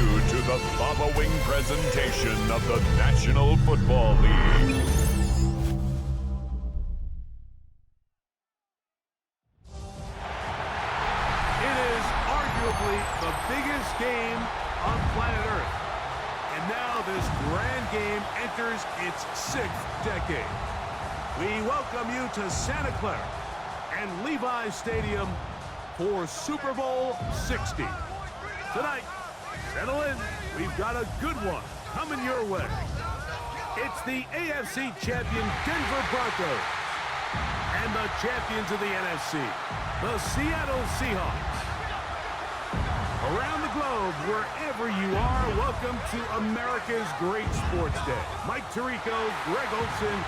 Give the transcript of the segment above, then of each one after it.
you to the following presentation of the National Football League. It is arguably the biggest game on planet Earth. And now this grand game enters its 6th decade. We welcome you to Santa Clara and Levi Stadium for Super Bowl 60. Tonight, settle in. We've got a good one coming your way. It's the AFC champion Denver Broncos and the champions of the NFC, the Seattle Seahawks. Around the globe, wherever you are, welcome to America's Great Sports Day. Mike Tirico, Greg Olson,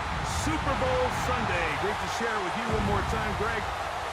Super Bowl Sunday. Great to share it with you one more time, Greg.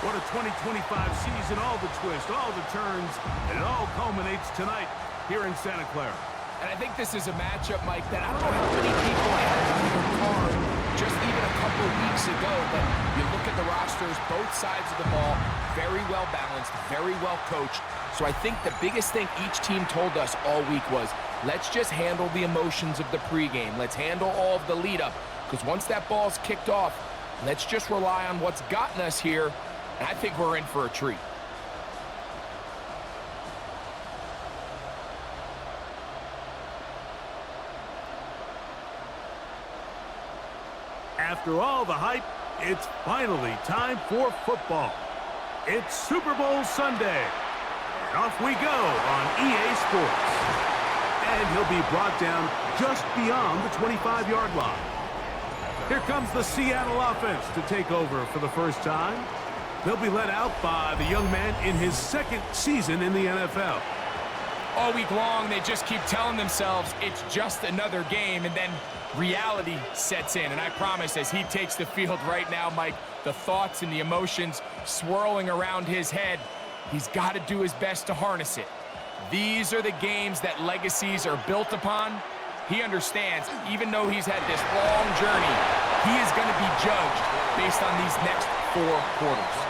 What a 2025 season, all the twists, all the turns, and it all culminates tonight here in Santa Clara. And I think this is a matchup, Mike, that I don't know how many people had on their card just even a couple of weeks ago, but you look at the rosters, both sides of the ball, very well balanced, very well coached. So I think the biggest thing each team told us all week was, let's just handle the emotions of the pregame. Let's handle all of the lead up, because once that ball's kicked off, let's just rely on what's gotten us here. And I think we're in for a treat. After all the hype, it's finally time for football. It's Super Bowl Sunday. And off we go on EA Sports. And he'll be brought down just beyond the 25-yard line. Here comes the Seattle offense to take over for the first time. They'll be led out by the young man in his 2nd season in the NFL. All week long, they just keep telling themselves it's just another game, and then reality sets in. And I promise, as he takes the field right now, Mike, the thoughts and the emotions swirling around his head, he's got to do his best to harness it. These are the games that legacies are built upon. He understands, even though he's had this long journey, he is going to be judged based on these next 4 quarters.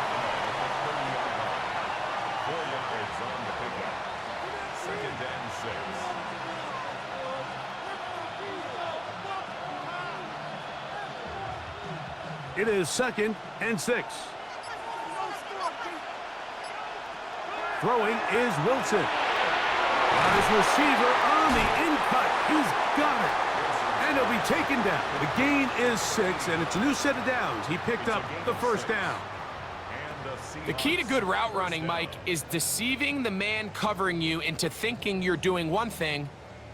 It is 2nd and 6. Throwing is Wilson. His receiver on the in-cut. He's got it. And he'll be taken down. The gain is 6, and it's a new set of downs. He picked up the first down. The key to good route running, Mike, is deceiving the man covering you into thinking you're doing one thing,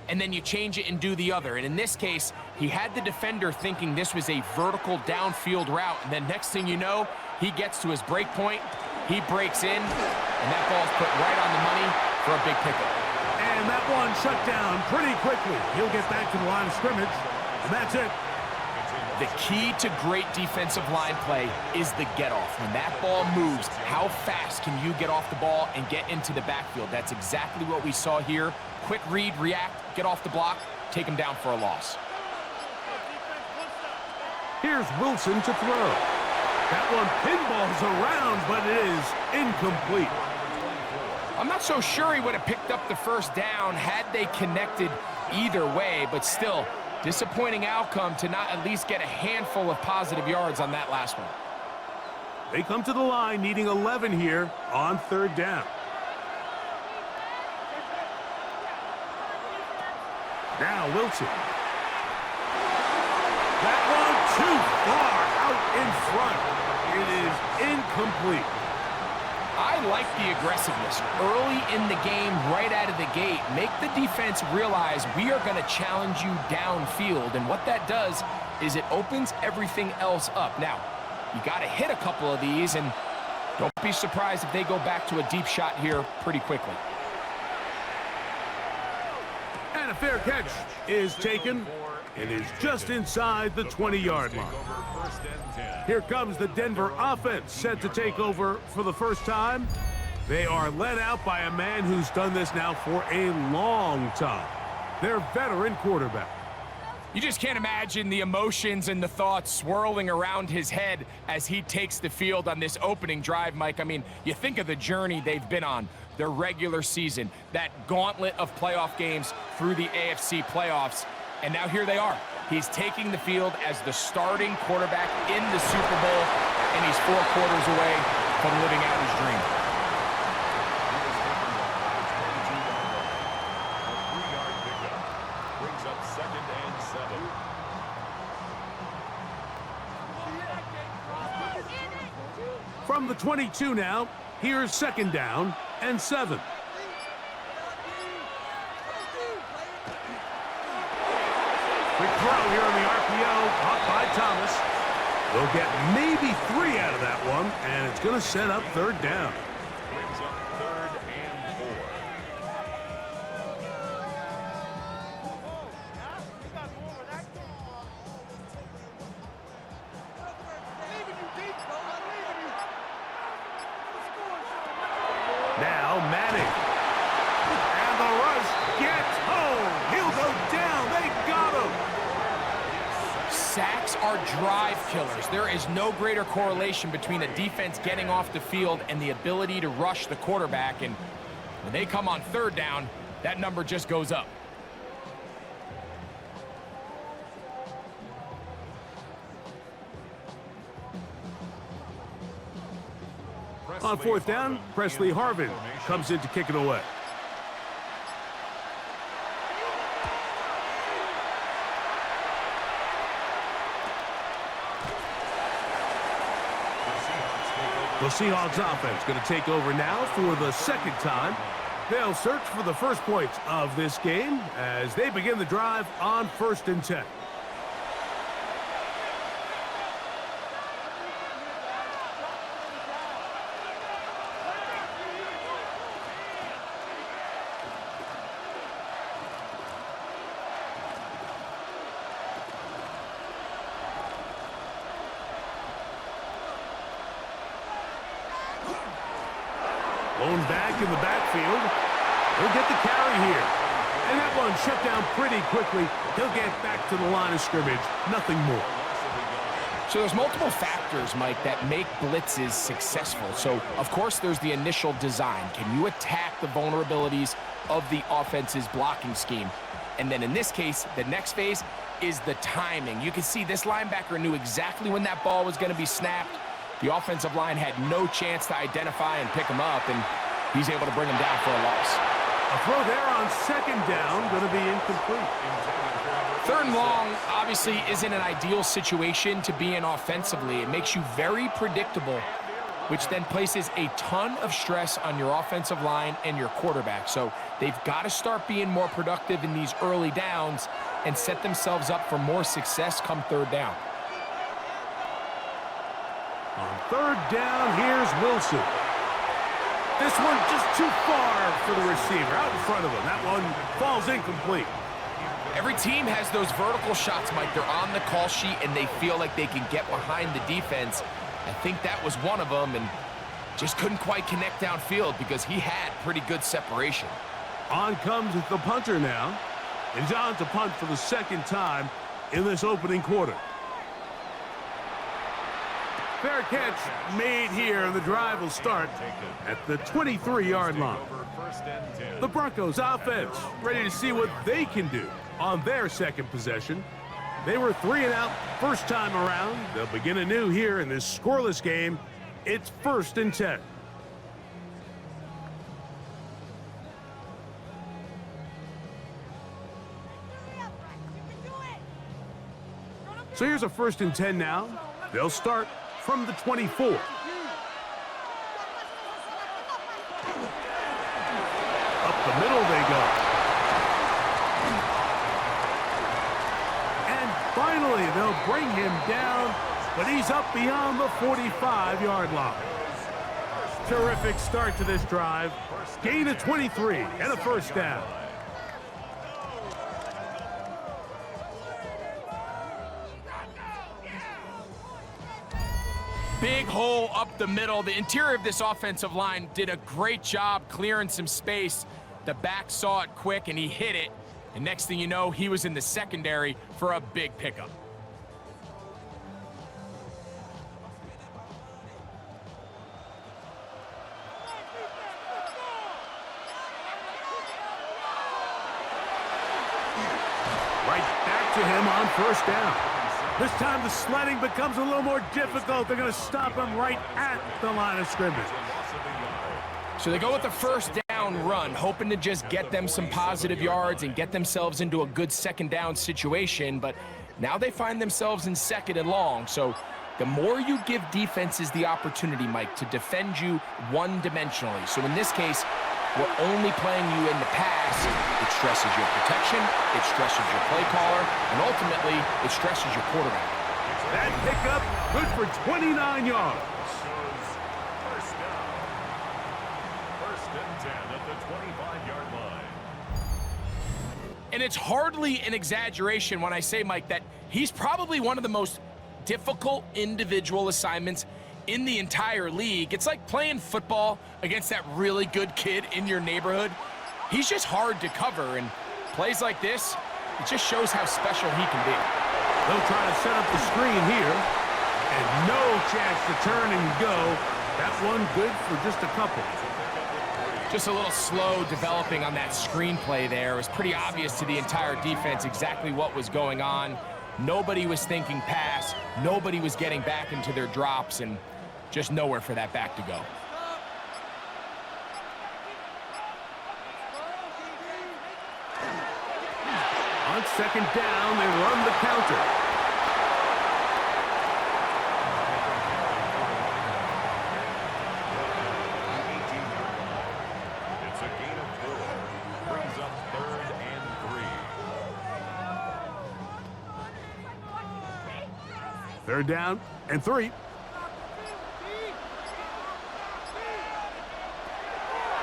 and then you change it and do the other. And in this case, he had the defender thinking this was a vertical downfield route, and then next thing you know, he gets to his break point, he breaks in, and that ball's put right on the money for a big pickup. And that one shut down pretty quickly. He'll get back to the line of scrimmage, and that's it. The key to great defensive line play is the get-off. When that ball moves, how fast can you get off the ball and get into the backfield? That's exactly what we saw here. Quick read, react, get off the block, take him down for a loss. Here's Wilson to throw. That one pinballs around, but it is incomplete. I'm not so sure he would have picked up the first down had they connected either way, but still, disappointing outcome to not at least get a handful of positive yards on that last one. They come to the line needing 11 here on 3rd down. Now Wilson. That one too far out in front. It is incomplete. I like the aggressiveness early in the game, right out of the gate. Make the defense realize we are going to challenge you downfield, and what that does is it opens everything else up. Now, you got to hit a couple of these, and don't be surprised if they go back to a deep shot here pretty quickly. And a fair catch is taken. It is just inside the 20-yard line. Here comes the Denver offense set to take over for the first time. They are led out by a man who's done this now for a long time. Their veteran quarterback. You just can't imagine the emotions and the thoughts swirling around his head as he takes the field on this opening drive, Mike. I mean, you think of the journey they've been on, their regular season, that gauntlet of playoff games through the AFC playoffs, and now here they are. He's taking the field as the starting quarterback in the Super Bowl, and he's 4 quarters away from living out his dream. From the 22 now, here's 2nd down and 7. Quick throw here on the RPO, caught by Thomas. They'll get maybe 3 out of that one, and it's going to set up 3rd down. Brings up 3rd and 4. Now Madden. And the rush gets home. He'll go down. They got him. Sacks are drive killers. There is no greater correlation between a defense getting off the field and the ability to rush the quarterback. And when they come on 3rd down, that number just goes up. On 4th down, Presley Harvin comes in to kick it away. The Seahawks offense going to take over now for the 2nd time. They'll search for the first points of this game as they begin the drive on 1st and 10. Blown back in the backfield. He'll get the carry here. And that one shut down pretty quickly. He'll get back to the line of scrimmage. Nothing more. So there's multiple factors, Mike, that make blitzes successful. So, of course, there's the initial design. Can you attack the vulnerabilities of the offense's blocking scheme? And then in this case, the next phase is the timing. You can see this linebacker knew exactly when that ball was going to be snapped. The offensive line had no chance to identify and pick him up, and he's able to bring him down for a loss. A throw there on 2nd down, going to be incomplete. 3rd and long obviously isn't an ideal situation to be in offensively. It makes you very predictable, which then places a ton of stress on your offensive line and your quarterback. So they've got to start being more productive in these early downs and set themselves up for more success come 3rd down. On 3rd down, here's Wilson. This one just too far for the receiver, out in front of him. That one falls incomplete. Every team has those vertical shots, Mike. They're on the call sheet, and they feel like they can get behind the defense. I think that was one of them, and just couldn't quite connect downfield because he had pretty good separation. On comes the punter now. And he's on to punt for the 2nd time in this opening quarter. Fair catch made here, and the drive will start at the 23-yard line. The Broncos offense ready to see what they can do on their 2nd possession. They were 3 and out first time around. They'll begin anew here in this scoreless game. It's 1st and 10. So here's a 1st and 10 now. They'll start from the 24. Up the middle they go. And finally, they'll bring him down, but he's up beyond the 45-yard line. Terrific start to this drive. Gain of 23 and a 1st down. Big hole up the middle. The interior of this offensive line did a great job clearing some space. The back saw it quick, and he hit it. And next thing you know, he was in the secondary for a big pickup. Right back to him on first down. This time the sledding becomes a little more difficult. They're going to stop him right at the line of scrimmage. So they go with the first down run, hoping to just get them some positive yards and get themselves into a good second down situation, but now they find themselves in second and long. So the more you give defenses the opportunity, Mike, to defend you one-dimensionally. So in this case, we're only playing you in the pass. It stresses your protection, it stresses your play caller, and ultimately, it stresses your quarterback. That pickup, good for 29 yards. First and 10 at the 25-yard line. And it's hardly an exaggeration when I say, Mike, that he's probably one of the most difficult individual assignments in the entire league. It's like playing football against that really good kid in your neighborhood. He's just hard to cover, and plays like this, it just shows how special he can be. They'll try to set up the screen here, and no chance to turn and go. That one good for just a couple. Just a little slow developing on that screenplay there. It was pretty obvious to the entire defense exactly what was going on. Nobody was thinking pass. Nobody was getting back into their drops, and just nowhere for that back to go. On second down, they run the counter. It's a gain of 4. Brings up 3rd and 3. 3rd down and 3.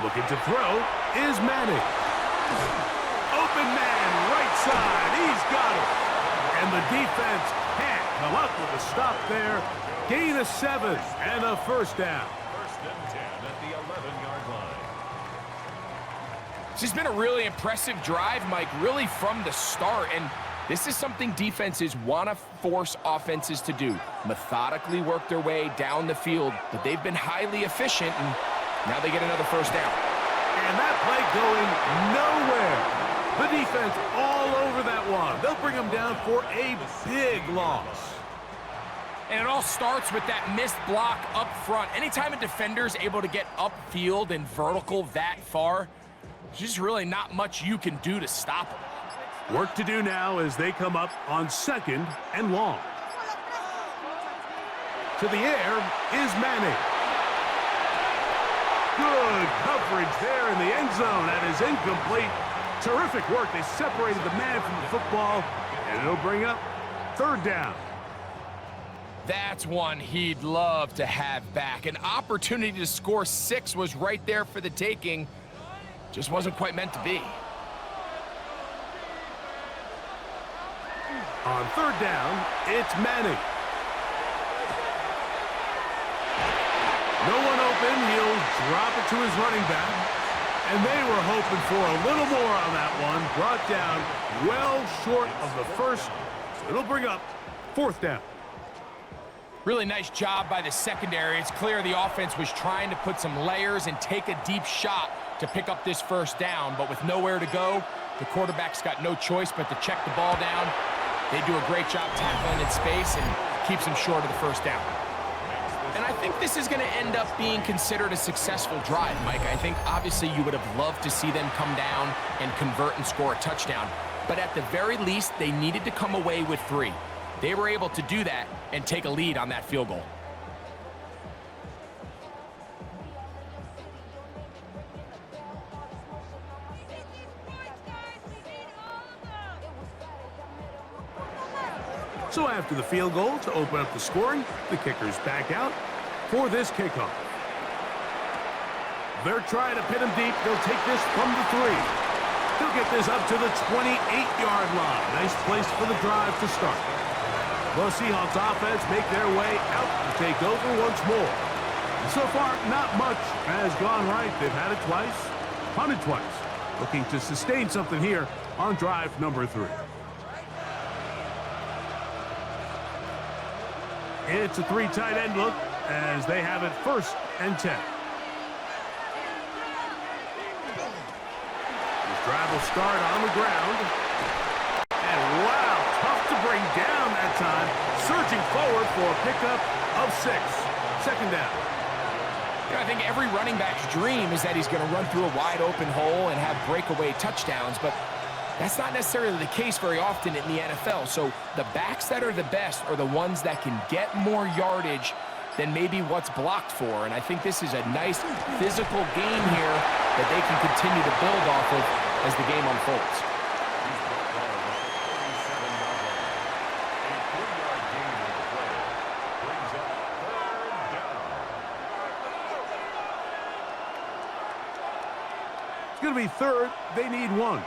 Looking to throw is Madden. Open man, right side. He's got it. And the defense can't come up with a stop there. Gain of 7 and a first down. First and 10 at the 11-yard line. This has been a really impressive drive, Mike, really from the start. And this is something defenses want to force offenses to do. Methodically work their way down the field, but they've been highly efficient, and now they get another first down. And that play going nowhere. The defense all over that one. They'll bring them down for a big loss. And it all starts with that missed block up front. Anytime a defender's able to get upfield and vertical that far, there's just really not much you can do to stop them. Work to do now as they come up on second and long. To the air is Manning. Good coverage there in the end zone. That is incomplete. Terrific work. They separated the man from the football, and it'll bring up 3rd down. That's one he'd love to have back. An opportunity to score 6 was right there for the taking. Just wasn't quite meant to be. On 3rd down, it's Manning. No one open. He'll drop it to his running back. And they were hoping for a little more on that one. Brought down well short of the first. So it'll bring up 4th down. Really nice job by the secondary. It's clear the offense was trying to put some layers and take a deep shot to pick up this first down. But with nowhere to go, the quarterback's got no choice but to check the ball down. They do a great job tackling in space and keeps him short of the first down. And I think this is going to end up being considered a successful drive, Mike. I think obviously you would have loved to see them come down and convert and score a touchdown. But at the very least, they needed to come away with 3. They were able to do that and take a lead on that field goal. So after the field goal to open up the scoring, the kicker's back out for this kickoff. They're trying to pin him deep. They'll take this from the 3. He'll get this up to the 28-yard line. Nice place for the drive to start. The Seahawks offense make their way out to take over once more. And so far, not much has gone right. They've had it twice, punted twice. Looking to sustain something here on drive number 3. It's a 3 tight end look as they have it 1st and 10. This drive will start on the ground. And wow, tough to bring down that time. Surging forward for a pickup of 6. 2nd down. You know, I think every running back's dream is that he's going to run through a wide open hole and have breakaway touchdowns, but that's not necessarily the case very often in the NFL. So the backs that are the best are the ones that can get more yardage than maybe what's blocked for. And I think this is a nice physical game here that they can continue to build off of as the game unfolds. It's going to be 3rd. They need 1.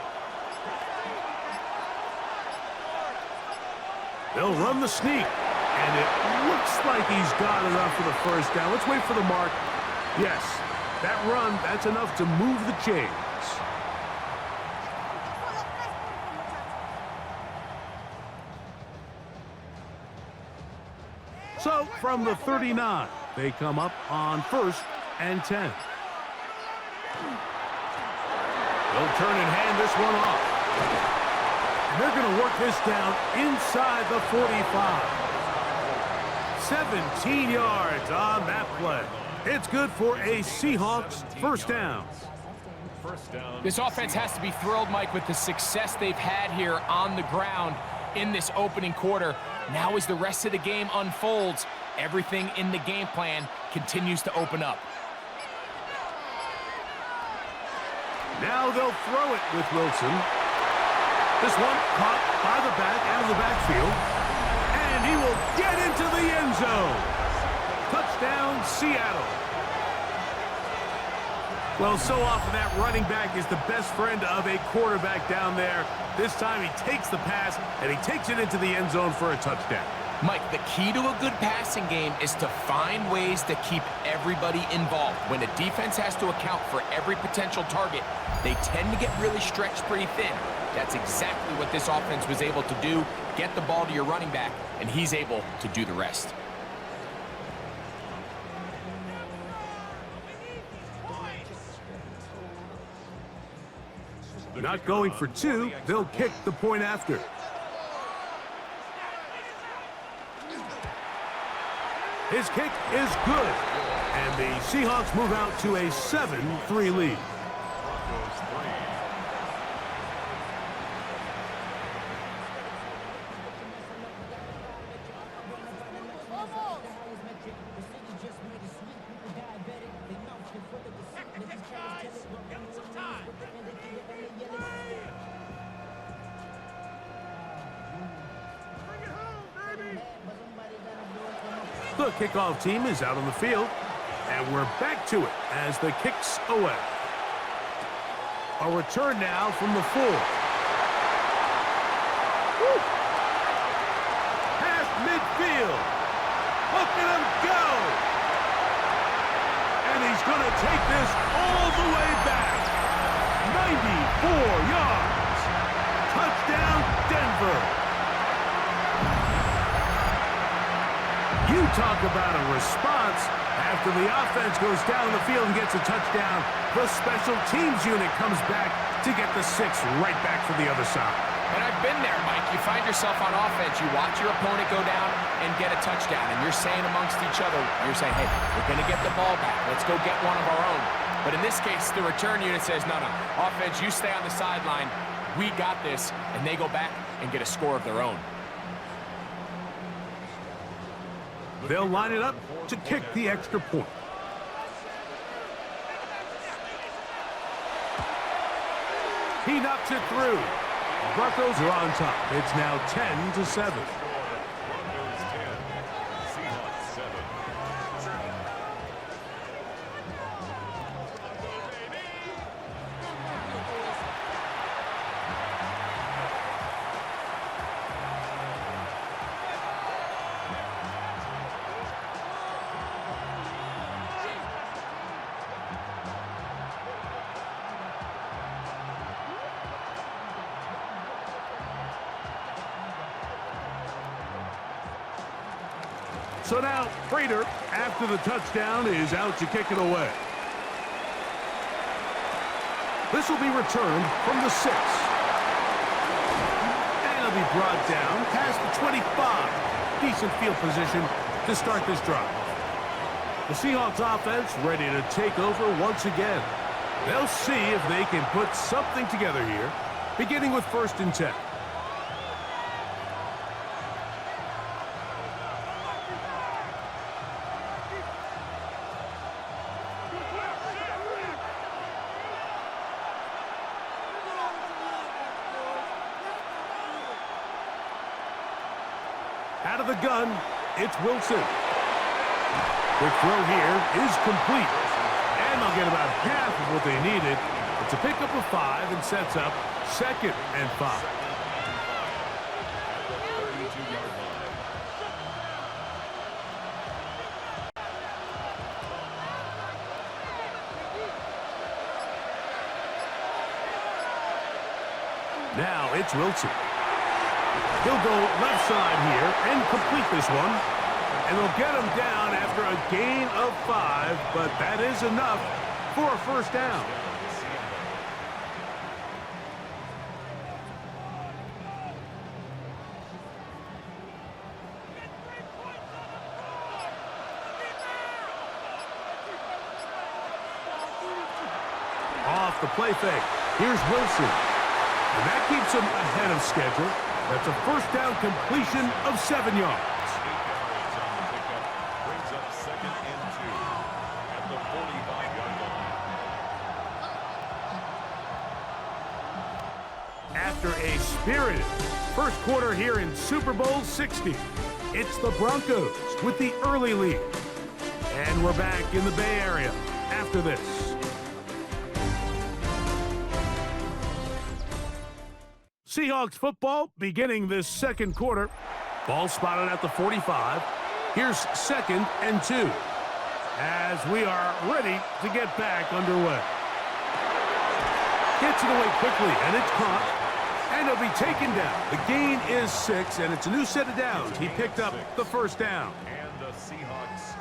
They'll run the sneak, and it looks like he's got enough for the 1st down. Let's wait for the mark. Yes, that run, that's enough to move the chains. So, from the 39, they come up on 1st and 10. They'll turn and hand this one off. And they're going to work this down inside the 45. 17 yards on that play. It's good for a Seahawks 1st down. This offense has to be thrilled, Mike, with the success they've had here on the ground in this opening quarter. Now as the rest of the game unfolds, everything in the game plan continues to open up. Now they'll throw it with Wilson. This one caught by the back out of the backfield. And he will get into the end zone. Touchdown, Seattle. Well, so often that running back is the best friend of a quarterback down there. This time he takes the pass, and he takes it into the end zone for a touchdown. Mike, the key to a good passing game is to find ways to keep everybody involved. When a defense has to account for every potential target, they tend to get really stretched pretty thin. That's exactly what this offense was able to do. Get the ball to your running back, and he's able to do the rest. Not going for 2, they'll kick the point after. His kick is good, and the Seahawks move out to a 7-3 lead. The kickoff team is out on the field, and we're back to it as the kick's away. A return now from the 4. Woo! Past midfield. Look at him go! And he's going to take this all the way back. 94 yards. Touchdown, Denver. You talk about a response. After the offense goes down the field and gets a touchdown, the special teams unit comes back to get the 6 right back from the other side. And I've been there, Mike. You find yourself on offense, you watch your opponent go down and get a touchdown, and you're saying amongst each other, you're saying, hey, we're going to get the ball back. Let's go get one of our own. But in this case, the return unit says, no, offense, you stay on the sideline. We got this, and they go back and get a score of their own. They'll line it up to kick the extra point. He knocks it through. Broncos are on top. It's now 10-7. So now, Prater, after the touchdown, is out to kick it away. This will be returned from the 6. And it'll be brought down past the 25. Decent field position to start this drive. The Seahawks offense ready to take over once again. They'll see if they can put something together here, beginning with 1st and 10. Out of the gun, it's Wilson. Quick throw here is complete. And they'll get about half of what they needed. It's a pickup of 5 and sets up 2nd and 5. Now it's Wilson. He'll go left side here and complete this one. And they'll get him down after a gain of 5, but that is enough for a 1st down. Off the play fake. Here's Wilson. And that keeps him ahead of schedule. That's a 1st down completion of 7 yards. After a spirited 1st quarter here in Super Bowl 60, it's the Broncos with the early lead. And we're back in the Bay Area after this. Seahawks football beginning this 2nd quarter. Ball spotted at the 45. Here's 2nd and 2 as we are ready to get back underway. Gets it away quickly, and it's caught. And it'll be taken down. The gain is 6, and it's a new set of downs. He picked up the 1st down.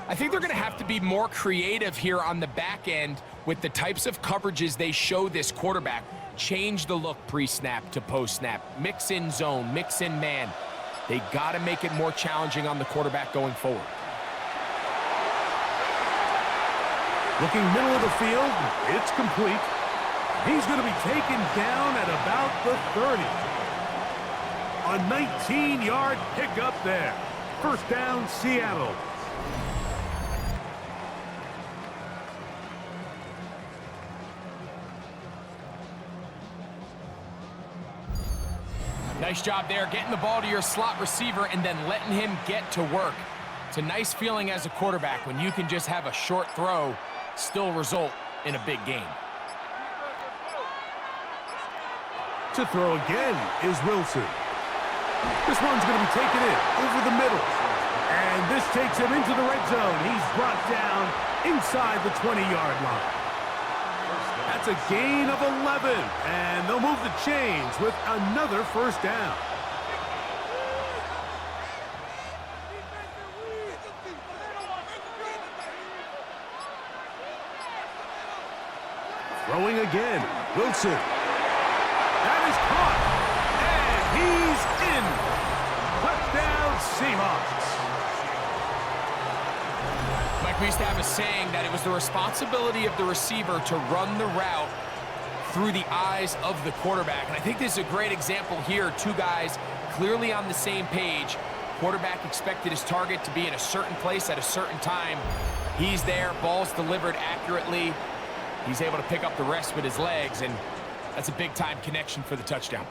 I think they're going to have to be more creative here on the back end with the types of coverages they show this quarterback. Change the look pre-snap to post-snap. Mix in zone, mix in man. They got to make it more challenging on the quarterback going forward. Looking middle of the field, it's complete. He's going to be taken down at about the 30. A 19-yard pickup there. 1st down, Seattle. Nice job there, getting the ball to your slot receiver and then letting him get to work. It's a nice feeling as a quarterback when you can just have a short throw, still result in a big game. To throw again is Wilson. This one's going to be taken in over the middle. And this takes him into the red zone. He's brought down inside the 20-yard line. That's a gain of 11. And they'll move the chains with another 1st down. Throwing again. Wilson. That is caught. And he's in. Touchdown, Seahawks. Mike, we used to have a saying that it was the responsibility of the receiver to run the route through the eyes of the quarterback. And I think this is a great example here. 2 guys clearly on the same page. Quarterback expected his target to be in a certain place at a certain time. He's there. Ball's delivered accurately. He's able to pick up the rest with his legs, and that's a big-time connection for the touchdown.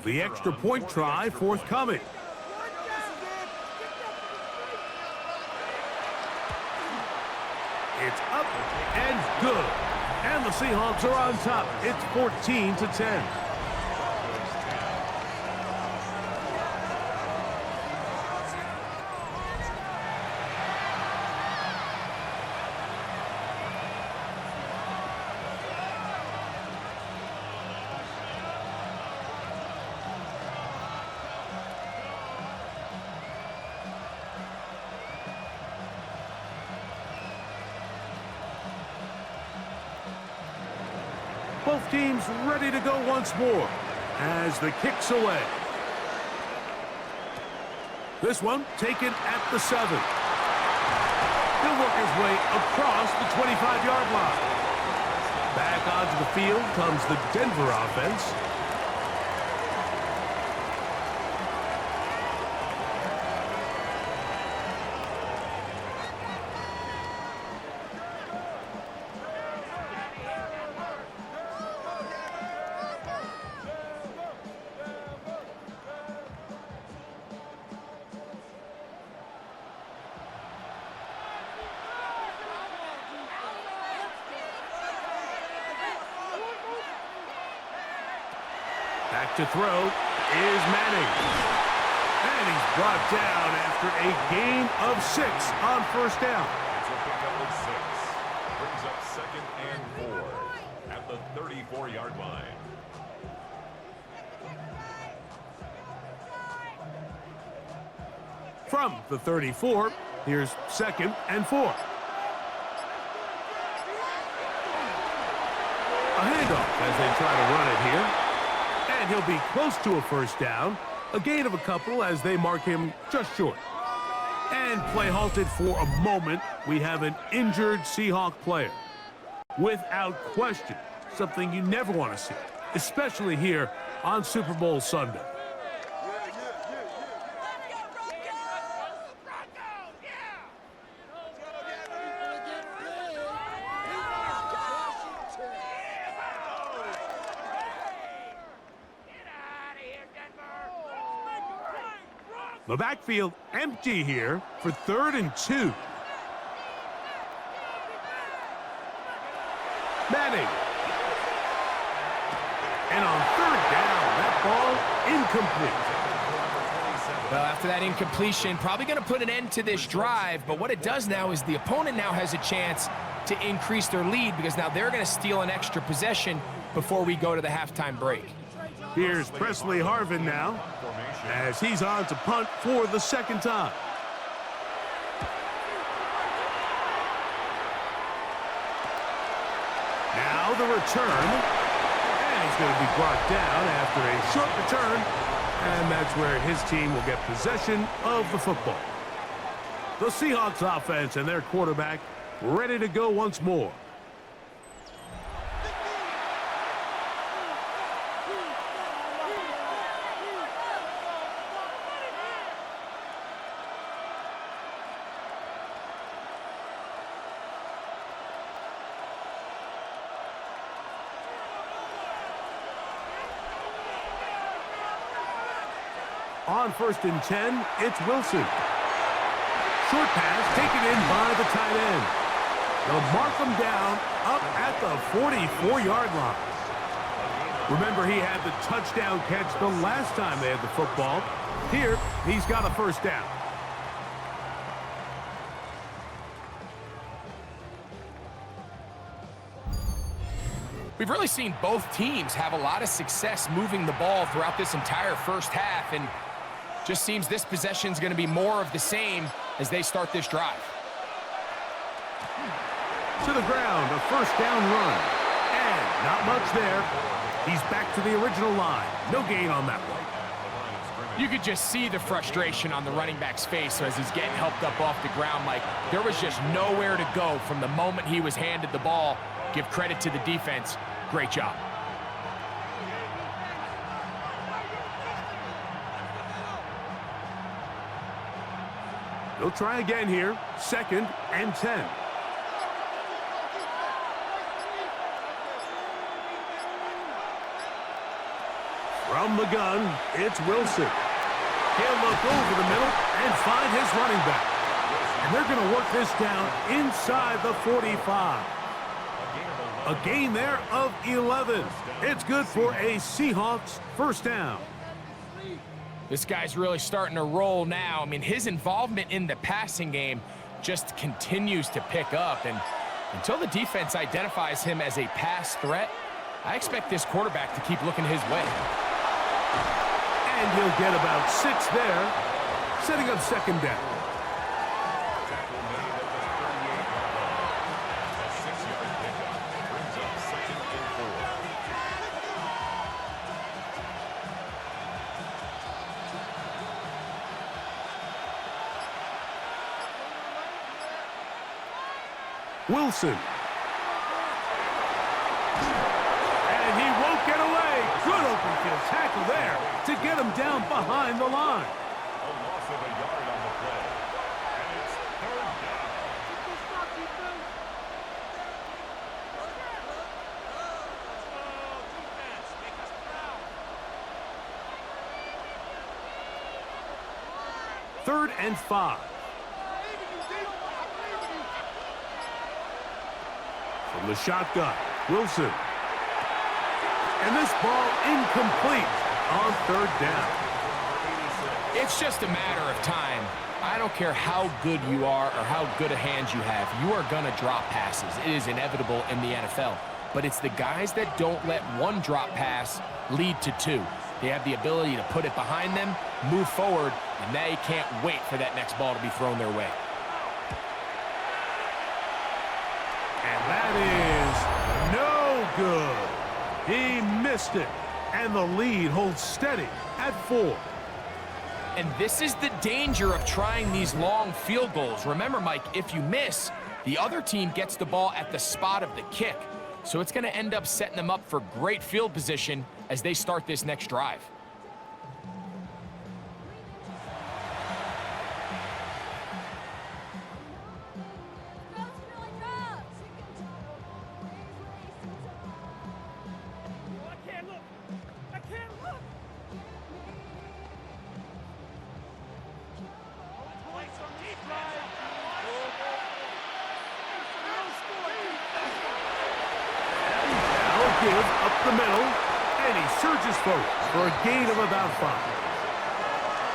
The extra point try forthcoming. It's up and good. And the Seahawks are on top. It's 14-10. Both teams ready to go once more as the kick's away. This one taken at the 7. He'll work his way across the 25-yard line. Back onto the field comes the Denver offense. Back to throw is Manning. And he's brought down after a gain of 6 on first down. It's a pickup of 6. Brings up 2nd and 4 at the 34-yard line. From the 34, here's 2nd and 4. A handoff as they try to run it here. And he'll be close to a first down. A gain of a couple as they mark him just short. And play halted for a moment. We have an injured Seahawk player. Without question, something you never want to see, especially here on Super Bowl Sunday. The backfield empty here for 3rd and 2. Manning. And on 3rd down, that ball incomplete. Well, after that incompletion, probably going to put an end to this drive, but what it does now is the opponent now has a chance to increase their lead because now they're going to steal an extra possession before we go to the halftime break. Here's Presley Harvin now as he's on to punt for the 2nd time. Now the return. And he's going to be brought down after a short return. And that's where his team will get possession of the football. The Seahawks offense and their quarterback ready to go once more. On 1st and 10, it's Wilson. Short pass taken in by the tight end. They'll mark him down up at the 44-yard line. Remember, he had the touchdown catch the last time they had the football. Here, he's got a first down. We've really seen both teams have a lot of success moving the ball throughout this entire first half, and just seems this possession is going to be more of the same as they start this drive. To the ground, a first down run. And not much there. He's back to the original line. No gain on that one. You could just see the frustration on the running back's face as he's getting helped up off the ground. Like, there was just nowhere to go from the moment he was handed the ball. Give credit to the defense. Great job. They'll try again here. 2nd and 10. From the gun, it's Wilson. He'll look over the middle and find his running back. And they're going to work this down inside the 45. A gain there of 11. It's good for a Seahawks first down. This guy's really starting to roll now. I mean, his involvement in the passing game just continues to pick up. And until the defense identifies him as a pass threat, I expect this quarterback to keep looking his way. And he'll get about 6 there, setting up 2nd down. Wilson. And he won't get away. Good open field tackle there to get him down behind the line. A loss of a yard on the play. And it's third down. Third and 5. From the shotgun, Wilson. And this ball incomplete on third down. It's just a matter of time. I don't care how good you are or how good a hand you have. You are going to drop passes. It is inevitable in the NFL. But it's the guys that don't let one drop pass lead to two. They have the ability to put it behind them, move forward, and they can't wait for that next ball to be thrown their way. And that is no good. He missed it. And the lead holds steady at 4. And this is the danger of trying these long field goals. Remember, Mike, if you miss, the other team gets the ball at the spot of the kick. So it's going to end up setting them up for great field position as they start this next drive. Give up the middle, and he surges forward for a gain of about 5.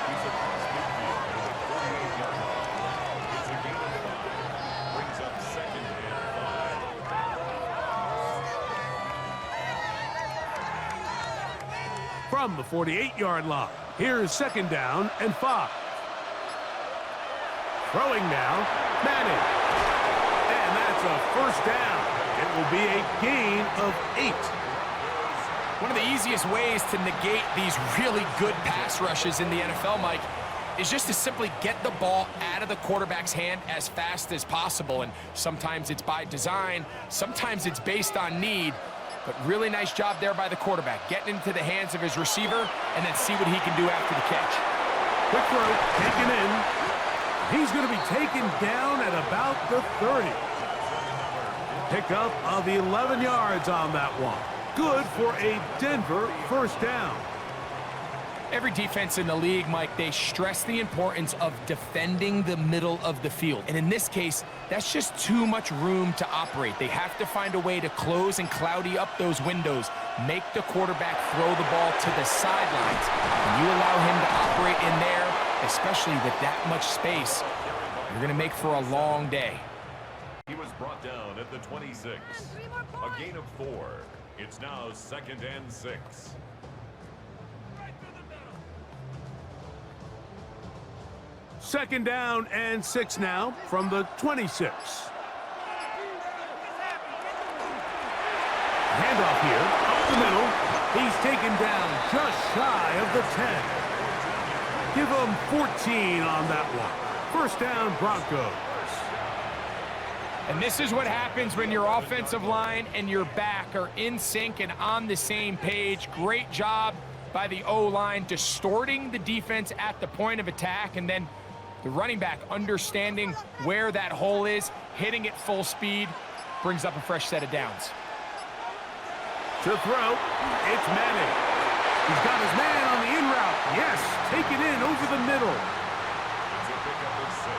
He's across midfield at the 48-yard line. It's a gain of 5. Brings up second and 5. From the 48-yard line, here's second down and 5. Throwing now, Madden. And that's a first down. It will be a gain of 8. One of the easiest ways to negate these really good pass rushes in the NFL, Mike, is just to simply get the ball out of the quarterback's hand as fast as possible. And sometimes it's by design, sometimes it's based on need. But really nice job there by the quarterback, getting into the hands of his receiver and then see what he can do after the catch. Quick throw, taken in. He's going to be taken down at about the 30. Pickup of 11 yards on that one. Good for a Denver first down. Every defense in the league, Mike, they stress the importance of defending the middle of the field. And in this case, that's just too much room to operate. They have to find a way to close and cloudy up those windows, make the quarterback throw the ball to the sidelines. When you allow him to operate in there, especially with that much space, you're going to make for a long day. He was brought down at the 26. A gain of 4. It's now second and 6. Second down and 6 now from the 26. Handoff here, up the middle. He's taken down just shy of the 10. Give him 14 on that one. First down, Broncos. And this is what happens when your offensive line and your back are in sync and on the same page. Great job by the O-line distorting the defense at the point of attack, and then the running back understanding where that hole is, hitting it full speed, brings up a fresh set of downs. To throw, it's Madden. He's got his man on the in route. Yes, take it in over the middle. It's a pickup of 6.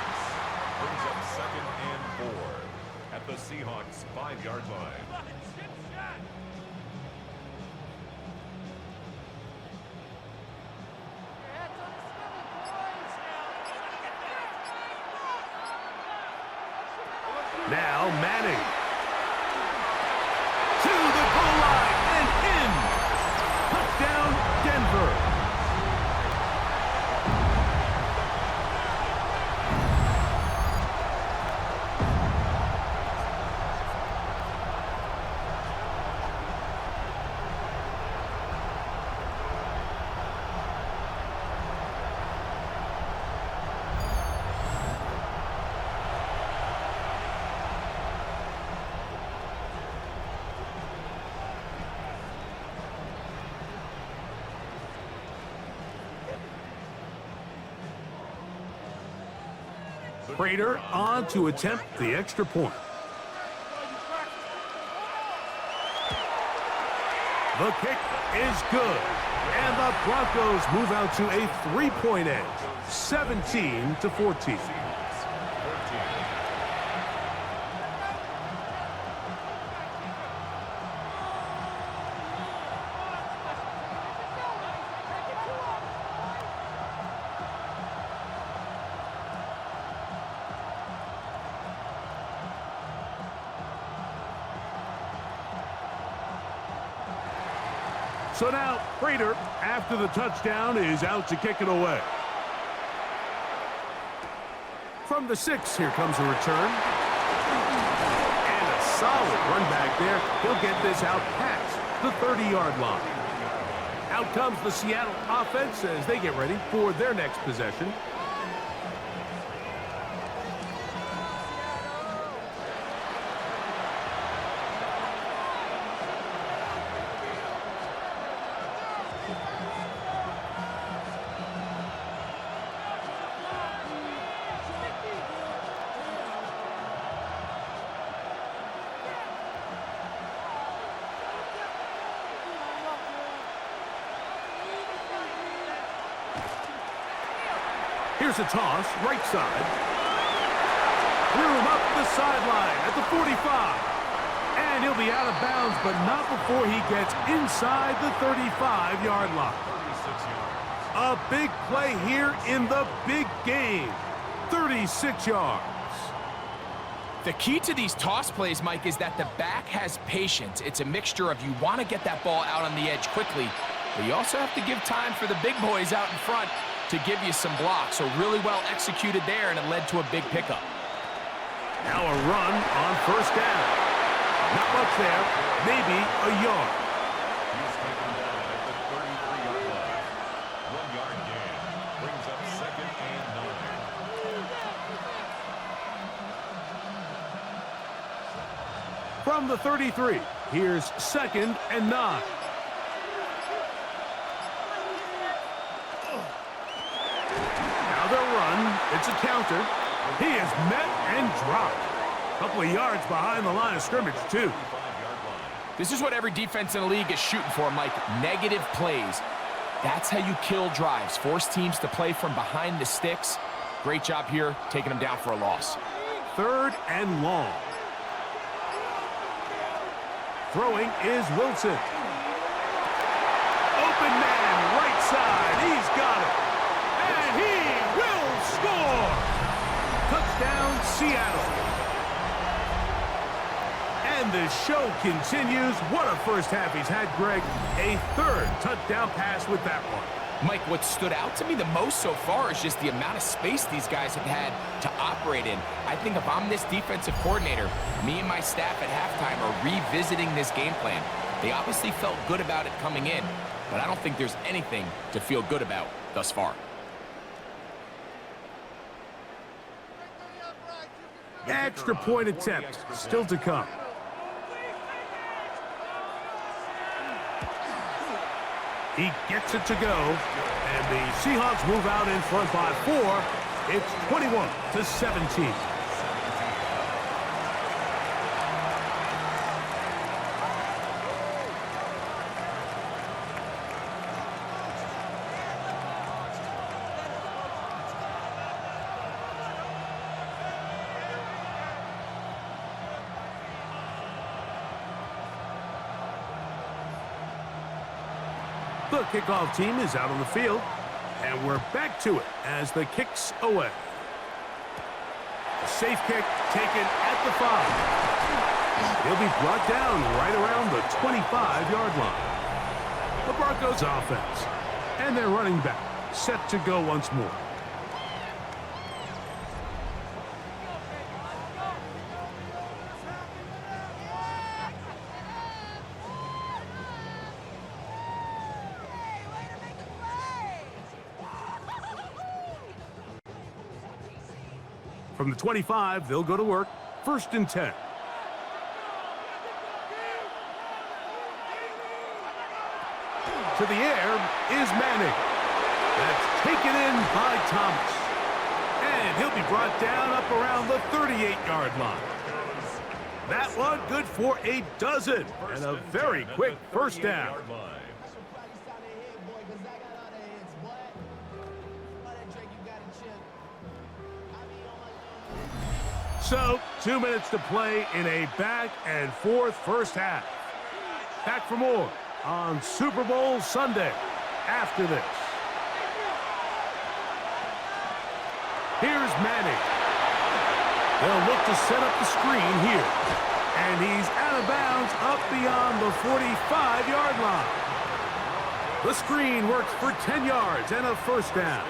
Brings up second and 4 at the Seahawks 5-yard line. Now Manning. To the goal line and in. Touchdown, Denver. Prater on to attempt the extra point. The kick is good. And the Broncos move out to a 3-point edge, 17-14. So now, Prater, after the touchdown, is out to kick it away. From the 6, here comes a return. And a solid run back there. He'll get this out past the 30-yard line. Out comes the Seattle offense as they get ready for their next possession. Here's a toss, right side. Threw him up the sideline at the 45. And he'll be out of bounds, but not before he gets inside the 35-yard line. 36 yards. A big play here in the big game. 36 yards. The key to these toss plays, Mike, is that the back has patience. It's a mixture of you want to get that ball out on the edge quickly, but you also have to give time for the big boys out in front to give you some blocks. So really well executed there, and it led to a big pickup. Now a run on first down. Not much there, maybe a yard. He's taken down at the 33-yard line. 1-yard gain. Brings up 2nd and 9. From the 33, here's 2nd and 9. It's a counter. He is met and dropped. A couple of yards behind the line of scrimmage, too. This is what every defense in the league is shooting for, Mike. Negative plays. That's how you kill drives. Force teams to play from behind the sticks. Great job here, taking them down for a loss. 3rd and long. Throwing is Wilson. Open man, right side. He's got it. And he will score. Touchdown, Seattle. And the show continues. What a first half he's had, Greg. A 3rd touchdown pass with that one. Mike, what stood out to me the most so far is just the amount of space these guys have had to operate in. I think if I'm this defensive coordinator, me and my staff at halftime are revisiting this game plan. They obviously felt good about it coming in, but I don't think there's anything to feel good about thus far. Extra point attempt still to come. He gets it to go, and the Seahawks move out in front by 4. It's 21-17. The kickoff team is out on the field, and we're back to it as the kick's away. A safe kick taken at the 5. He'll be brought down right around the 25-yard line. The Broncos offense, and their running back set to go once more. From the 25, they'll go to work. 1st and 10. To the air is Manning. That's taken in by Thomas. And he'll be brought down up around the 38-yard line. That one good for a dozen and a very quick first down. So, 2 minutes to play in a back-and-forth first half. Back for more on Super Bowl Sunday after this. Here's Manning. They'll look to set up the screen here. And he's out of bounds up beyond the 45-yard line. The screen works for 10 yards and a first down.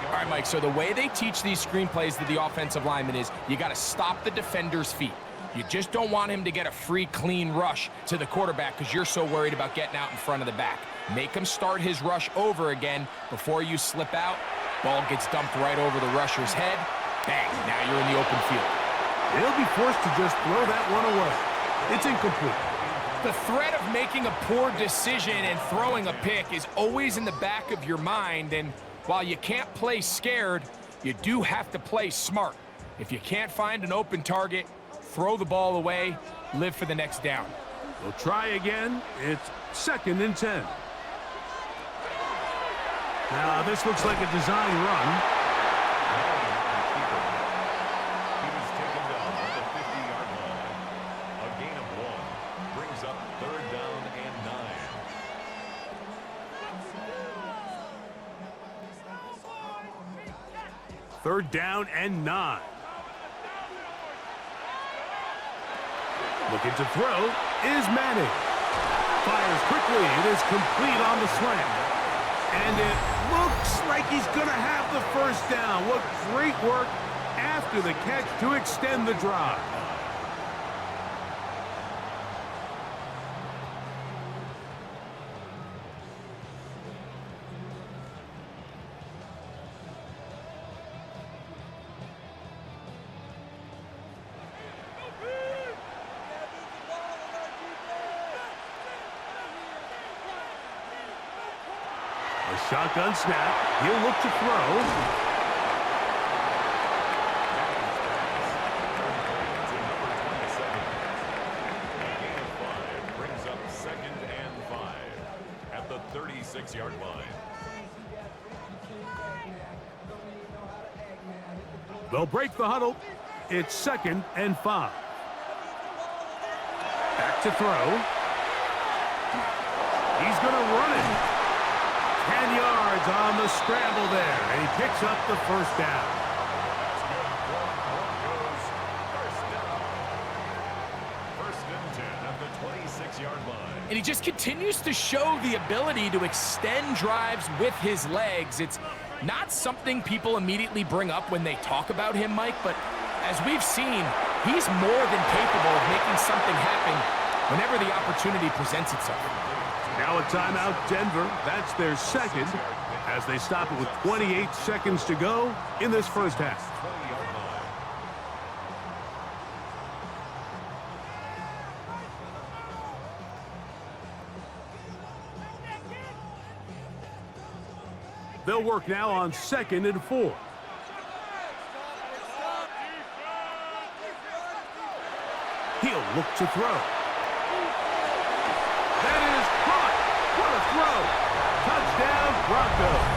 All right, Mike, so the way they teach these screenplays to the offensive lineman is you got to stop the defender's feet. You just don't want him to get a free, clean rush to the quarterback because you're so worried about getting out in front of the back. Make him start his rush over again before you slip out. Ball gets dumped right over the rusher's head. Bang, now you're in the open field. They'll be forced to just throw that one away. It's incomplete. The threat of making a poor decision and throwing a pick is always in the back of your mind, and while you can't play scared, you do have to play smart. If you can't find an open target, throw the ball away, live for the next down. We'll try again. It's 2nd and 10. Now, this looks like a design run. He was taken down at the 50-yard line. A gain of 1 brings up 3rd down and 9. 3rd down and 9. Looking to throw is Manning. Fires quickly. It is complete on the slant. And it looks like he's going to have the first down. What great work after the catch to extend the drive. Shotgun snap. He'll look to throw. Brings up 2nd and 5 at the 36-yard line. They'll break the huddle. It's 2nd and 5. Back to throw. He's going to run it. 10 yards on the scramble there, and he picks up the first down. First and 10 at the 26-yard line. And he just continues to show the ability to extend drives with his legs. It's not something people immediately bring up when they talk about him, Mike, but as we've seen, he's more than capable of making something happen whenever the opportunity presents itself. Now a timeout, Denver. That's their 2nd as they stop it with 28 seconds to go in this first half. They'll work now on 2nd and 4. He'll look to throw. That is caught. What a throw. Touchdown, Broncos.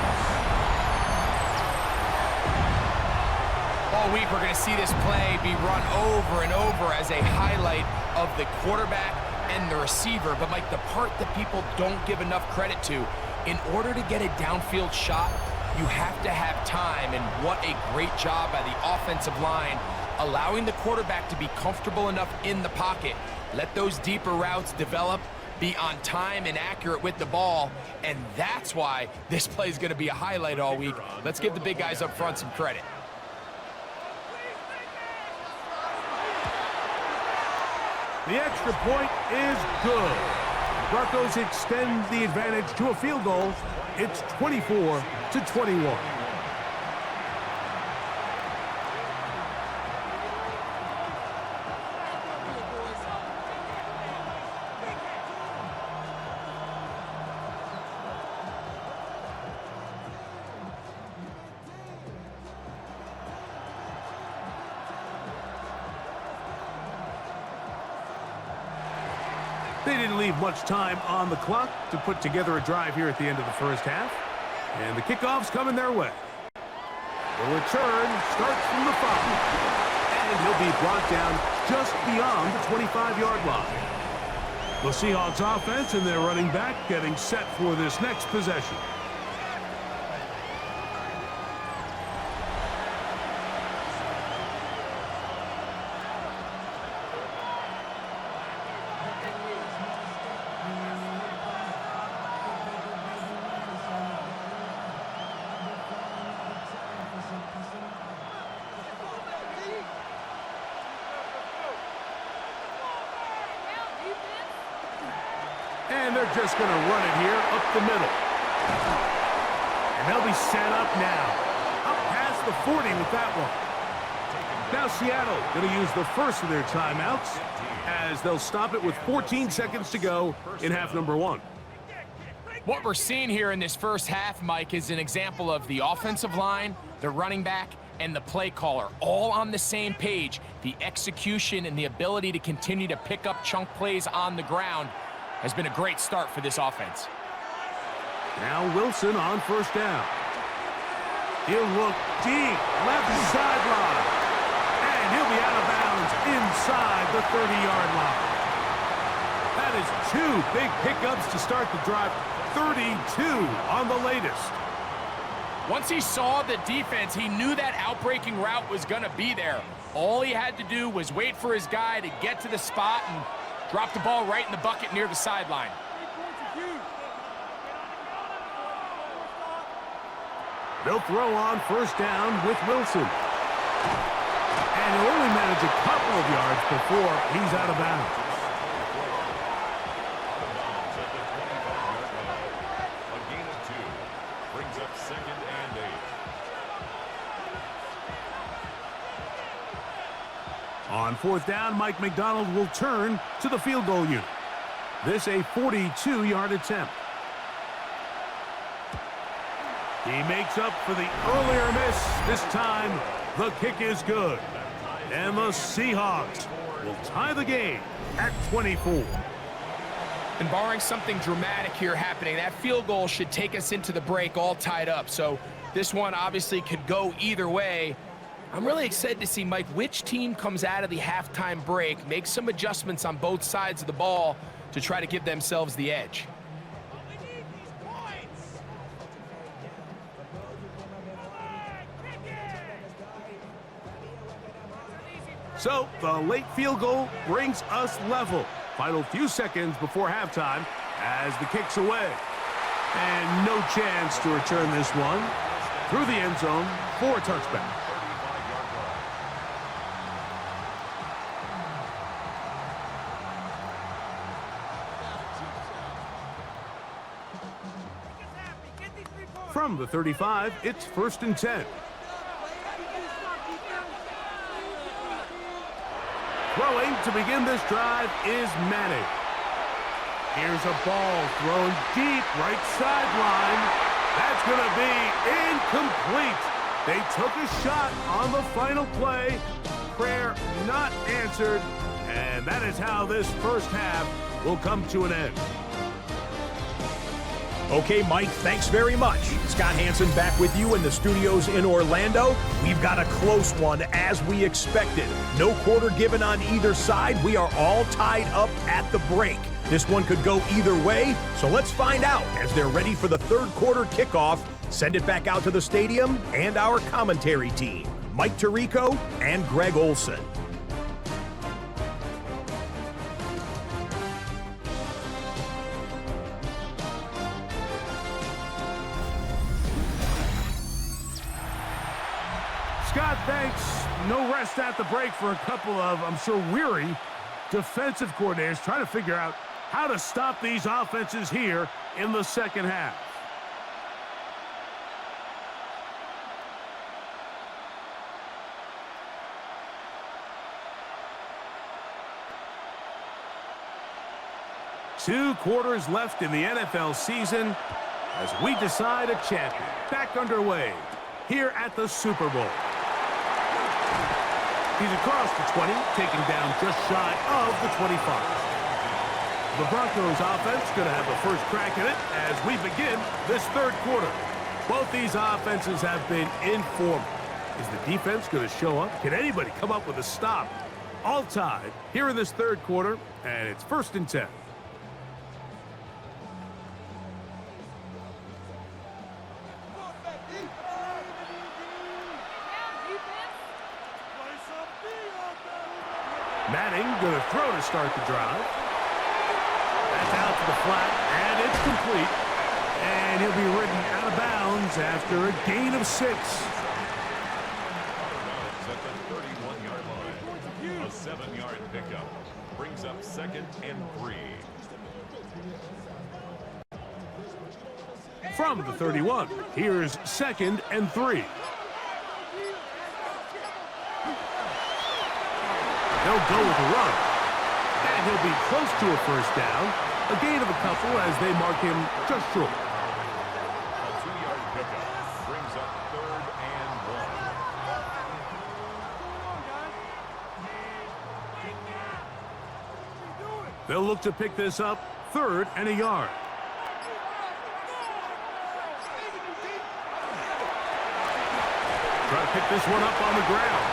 All week we're going to see this play be run over and over as a highlight of the quarterback and the receiver. But, Mike, the part that people don't give enough credit to, in order to get a downfield shot, you have to have time. And what a great job by the offensive line, allowing the quarterback to be comfortable enough in the pocket. Let those deeper routes develop, be on time and accurate with the ball, and that's why this play is going to be a highlight all week. Let's give the big guys up front some credit. The extra point is good. Broncos extend the advantage to a field goal. It's 24-21. They didn't leave much time on the clock to put together a drive here at the end of the first half. And the kickoff's coming their way. The return starts from the 5. And he'll be brought down just beyond the 25-yard line. The Seahawks offense and their running back getting set for this next possession. And they're just going to run it here up the middle. And they'll be set up now. Up past the 40 with that one. Now Seattle going to use the first of their timeouts as they'll stop it with 14 seconds to go in half number 1. What we're seeing here in this first half, Mike, is an example of the offensive line, the running back, and the play caller all on the same page. The execution and the ability to continue to pick up chunk plays on the ground has been a great start for this offense. Now Wilson on first down. He'll look deep, left sideline. And he'll be out of bounds inside the 30-yard line. That is 2 big pickups to start the drive. 32 on the latest. Once he saw the defense, he knew that outbreaking route was going to be there. All he had to do was wait for his guy to get to the spot and drop the ball right in the bucket near the sideline. They'll throw on first down with Wilson. And he'll only manage a couple of yards before he's out of bounds. A gain of 2 brings up 2nd and 8. On fourth down, Mike McDonald will turn to the field goal unit. This a 42-yard attempt. He makes up for the earlier miss. This time, the kick is good. And the Seahawks will tie the game at 24. And barring something dramatic here happening, that field goal should take us into the break all tied up. So this one obviously could go either way. I'm really excited to see, Mike, which team comes out of the halftime break, make some adjustments on both sides of the ball to try to give themselves the edge. So the late field goal brings us level. Final few seconds before halftime as the kick's away. And no chance to return this one through the end zone for a touchback. From the 35, it's 1st and 10. Throwing to begin this drive is Madden. Here's a ball thrown deep right sideline. That's going to be incomplete. They took a shot on the final play. Prayer not answered. And that is how this first half will come to an end. Okay, Mike, thanks very much. Scott Hansen back with you in the studios in Orlando. We've got a close one as we expected. No quarter given on either side. We are all tied up at the break. This one could go either way, so let's find out as they're ready for the third quarter kickoff. Send it back out to the stadium and our commentary team, Mike Tirico and Greg Olson. Scott, thanks. No rest at the break for a couple of, I'm sure, weary defensive coordinators trying to figure out how to stop these offenses here in the second half. Two quarters left in the NFL season as we decide a champion. Back underway here at the Super Bowl. He's across the 20, taking down just shy of the 25. The Broncos offense going to have the first crack at it as we begin this third quarter. Both these offenses have been informal. Is the defense going to show up? Can anybody come up with a stop? All tied here in this third quarter, and it's 1st and 10. Madden going to throw to start the drive. That's out to the flat, and it's complete. And he'll be ridden out of bounds after a gain of 6. At the 31-yard line. A 7-yard pickup. Brings up 2nd and 3. From the 31, here's 2nd and 3. They'll go with a run. And he'll be close to a first down. A gain of a couple as they mark him just short. A 2-yard pickup. Brings up 3rd and 1. They'll look to pick this up 3rd and a yard. Try to pick this one up on the ground.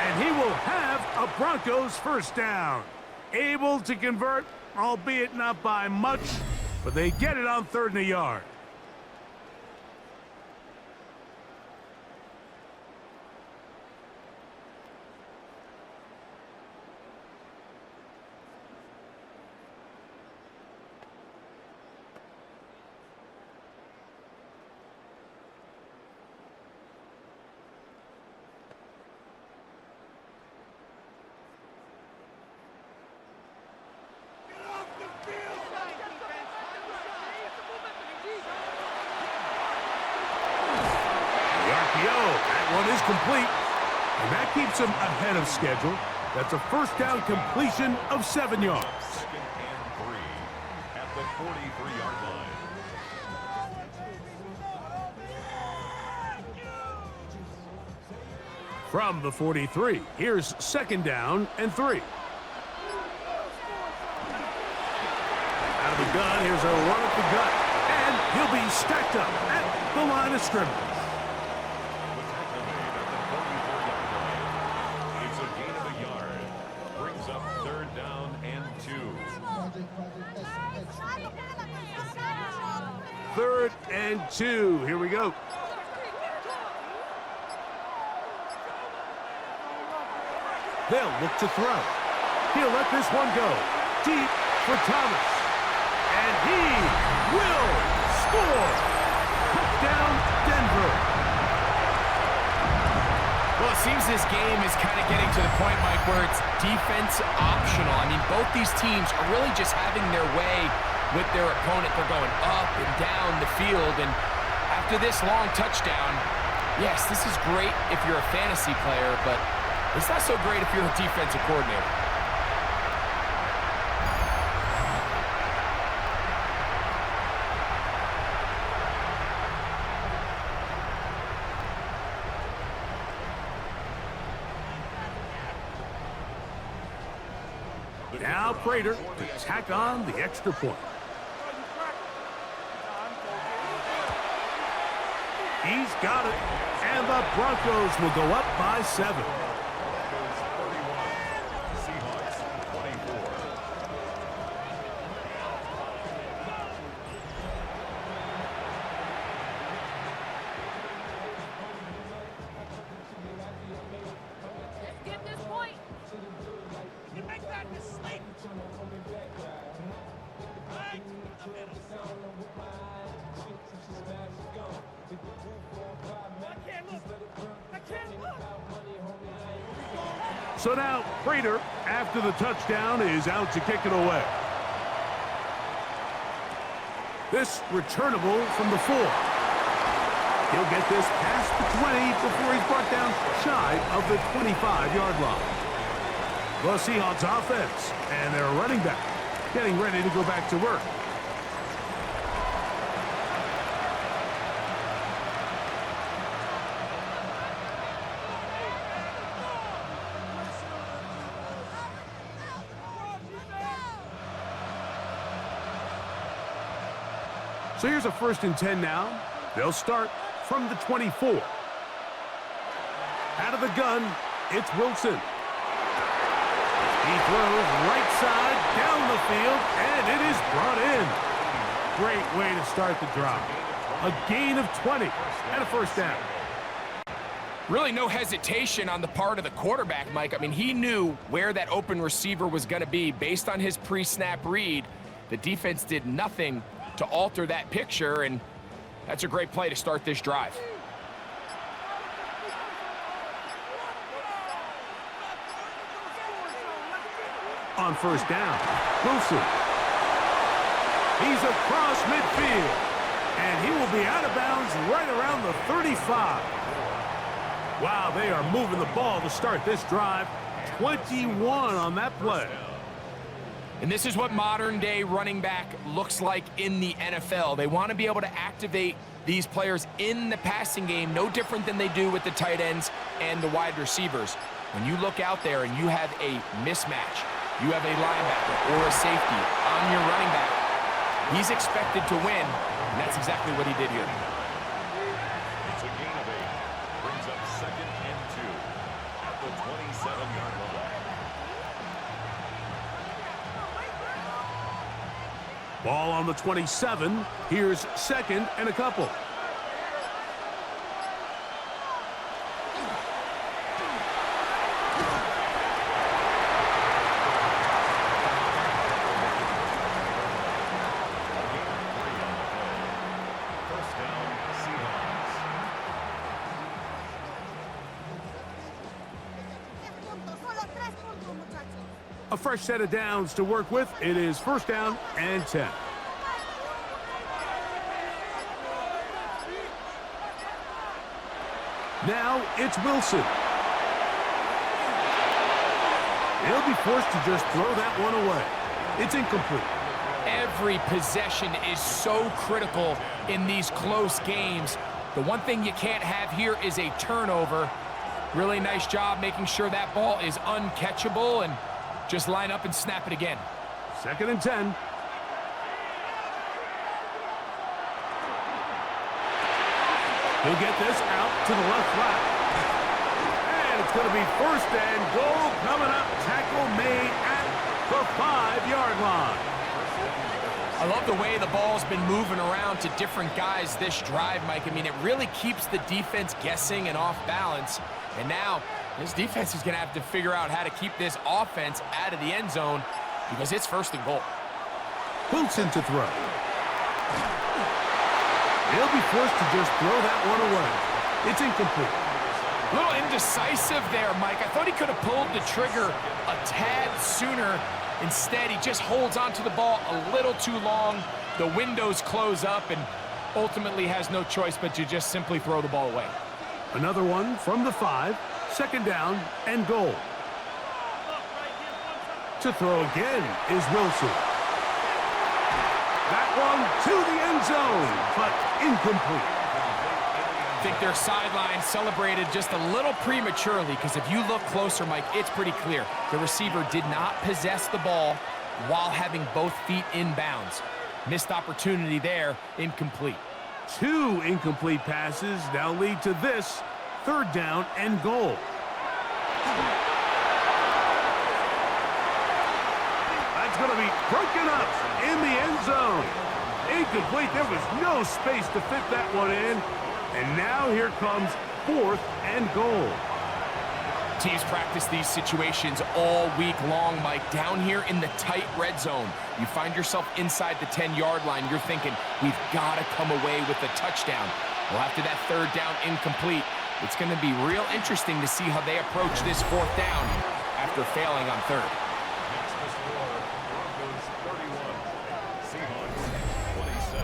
And he will have a Broncos first down. Able to convert, albeit not by much, but they get it on 3rd and a yard. That one is complete, and that keeps him ahead of schedule. That's a first down completion of 7 yards. 2nd and 3 at the 43-yard line. From the 43, here's 2nd down and 3. Out of the gun, here's a run at the gut, and he'll be stacked up at the line of scrimmage. It's a gain of a yard. Brings up 3rd down and 2. 3rd and 2. Here we go. They'll look to throw. He'll let this one go. Deep for Thomas. And he will score. Touchdown, Denver. Well, it seems this game is kind of getting to the point, Mike, where it's defense optional. I mean, both these teams are really just having their way with their opponent. They're going up and down the field. And after this long touchdown, yes, this is great if you're a fantasy player, but it's not so great if you're a defensive coordinator. Now Prater to tack on the extra point. He's got it, and the Broncos will go up by 7. Broncos 31, Seahawks 24. Let's get this point. You make that mistake. Right in the middle. I can't look. I can't look. So now Prater, after the touchdown, is out to kick it away. This returnable from the 4. He'll get this past the 20 before he's brought down shy of the 25-yard line. The Seahawks offense and their running back getting ready to go back to work. So here's a 1st and 10 now. They'll start from the 24. Out of the gun, it's Wilson. He throws right side, down the field, and it is brought in. Great way to start the drive. A gain of 20 and a 1st down. Really no hesitation on the part of the quarterback, Mike. I mean, he knew where that open receiver was going to be based on his pre-snap read. The defense did nothing to alter that picture, and that's a great play to start this drive. On 1st down, Wilson. He's across midfield, and he will be out of bounds right around the 35. Wow, they are moving the ball to start this drive. 21 on that play. And this is what modern-day running back looks like in the NFL. They want to be able to activate these players in the passing game, no different than they do with the tight ends and the wide receivers. When you look out there and you have a mismatch, you have a linebacker or a safety on your running back, he's expected to win, and that's exactly what he did here. It's a gain of 8. Brings up 2nd and 2 at the 27-yard line. Ball on the 27. Here's 2nd and a couple. First down, Seahawks. A fresh set of downs to work with. It is 1st down and 10. Now it's Wilson. He'll be forced to just throw that one away. It's incomplete. Every possession is so critical in these close games. The one thing you can't have here is a turnover. Really nice job making sure that ball is uncatchable, and just line up and snap it again. 2nd and 10. He'll get this out to the left flat. And it's going to be 1st and goal coming up. Tackle made at the 5-yard line. I love the way the ball's been moving around to different guys this drive, Mike. I mean, it really keeps the defense guessing and off balance. And now, this defense is going to have to figure out how to keep this offense out of the end zone because it's 1st and goal. Wilson to throw. He'll be forced to just throw that one away. It's incomplete. A little indecisive there, Mike. I thought he could have pulled the trigger a tad sooner. Instead, he just holds onto the ball a little too long. The windows close up and ultimately has no choice but to just simply throw the ball away. Another one from the 5. 2nd down and goal. To throw again is Wilson. That one to the end zone, but incomplete. I think their sideline celebrated just a little prematurely because if you look closer, Mike, it's pretty clear. The receiver did not possess the ball while having both feet in bounds. Missed opportunity there, incomplete. 2 incomplete passes now lead to this 3rd down and goal. That's going to be broken up in the end zone. Incomplete. There was no space to fit that one in. And now here comes 4th and goal. Teams practice these situations all week long, Mike. Down here in the tight red zone, you find yourself inside the 10-yard line. You're thinking, we've got to come away with a touchdown. Well, after that 3rd down incomplete, it's going to be real interesting to see how they approach this 4th down after failing on 3rd. Next to score, Broncos 31, Seahawks 27.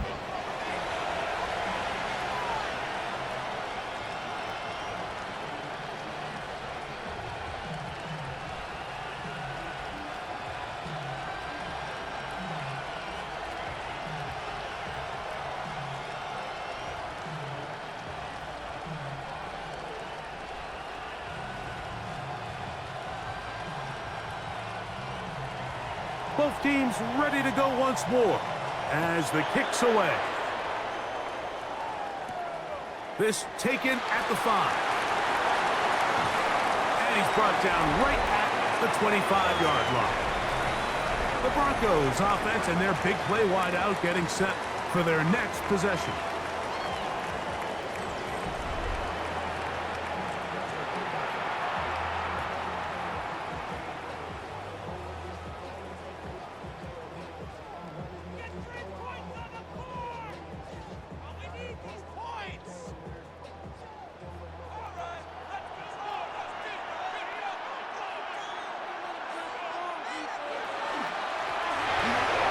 Both teams ready to go once more as the kick's away. This taken at the 5. And he's brought down right at the 25-yard line. The Broncos offense and their big play wideout getting set for their next possession.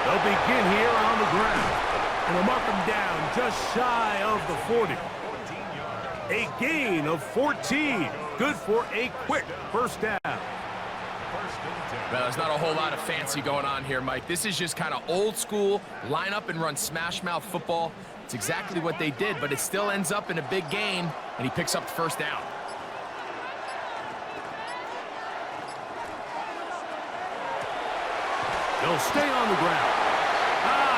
They'll begin here on the ground, and they'll mark them down just shy of the 40. A gain of 14. Good for a quick first down. Well, there's not a whole lot of fancy going on here, Mike. This is just kind of old school, line up and run smash mouth football. It's exactly what they did, but it still ends up in a big game, and he picks up the first down. They'll stay on the ground.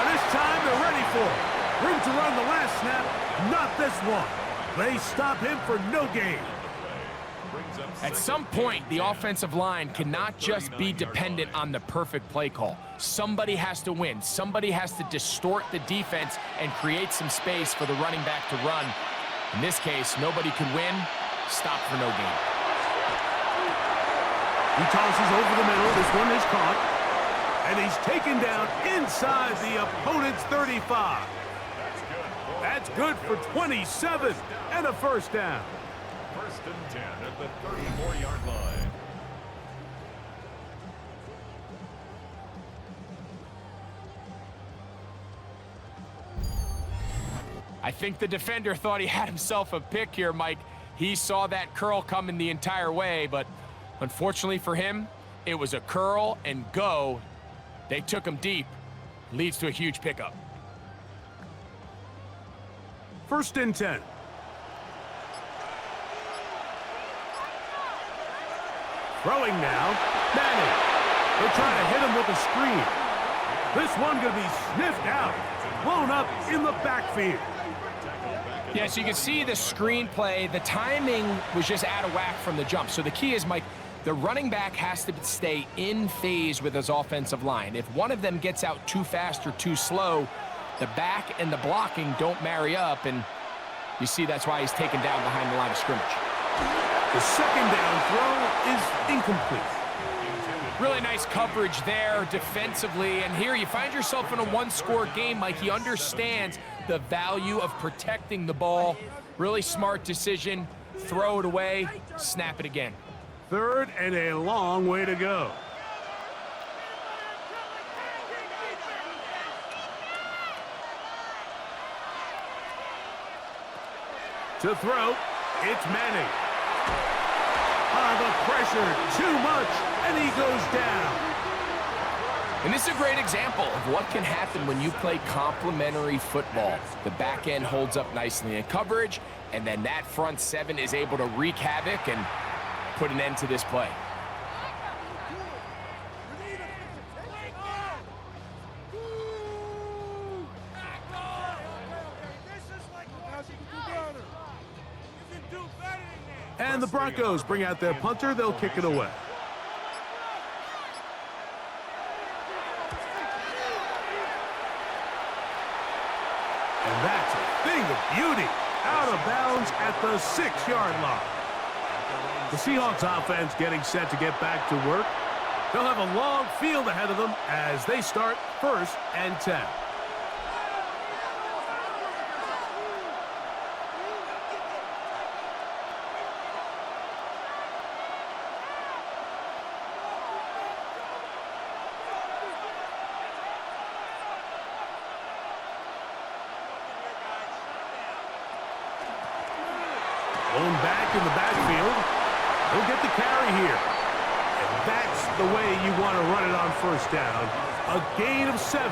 This time they're ready for it. Room to run the last snap, not this one. They stop him for no gain. At some point, the offensive line cannot just be dependent on the perfect play call. Somebody has to win. Somebody has to distort the defense and create some space for the running back to run. In this case, nobody could win. Stop for no gain. He tosses over the middle. This one is caught. And he's taken down inside the opponent's 35. That's good for 27 and a first down. First and 10 at the 34-yard line. I think the defender thought he had himself a pick here, Mike. He saw that curl coming the entire way, but unfortunately for him, it was a curl and go. They took him deep. Leads to a huge pickup. First and 10. Throwing now. Madden. They're trying to hit him with a screen. This one going to be sniffed out. Blown up in the backfield. Yeah, so you can see the screenplay. The timing was just out of whack from the jump. So the key is, Mike, the running back has to stay in phase with his offensive line. If one of them gets out too fast or too slow, the back and the blocking don't marry up, and you see that's why he's taken down behind the line of scrimmage. The second down throw is incomplete. Really nice coverage there defensively, and here you find yourself in a one-score game. Mike, he understands the value of protecting the ball. Really smart decision. Throw it away, snap it again. Third and a long way to go. To throw, it's Manning. The pressure, too much, and he goes down. And this is a great example of what can happen when you play complementary football. The back end holds up nicely in coverage, and then that front seven is able to wreak havoc and put an end to this play. And the Broncos bring out their punter. They'll kick it away. And that's a thing of beauty. Out of bounds at the 6-yard line. The Seahawks offense getting set to get back to work. They'll have a long field ahead of them as they start first and 10. Going back in the backfield. He'll get the carry here. And that's the way you want to run it on first down. A gain of 7.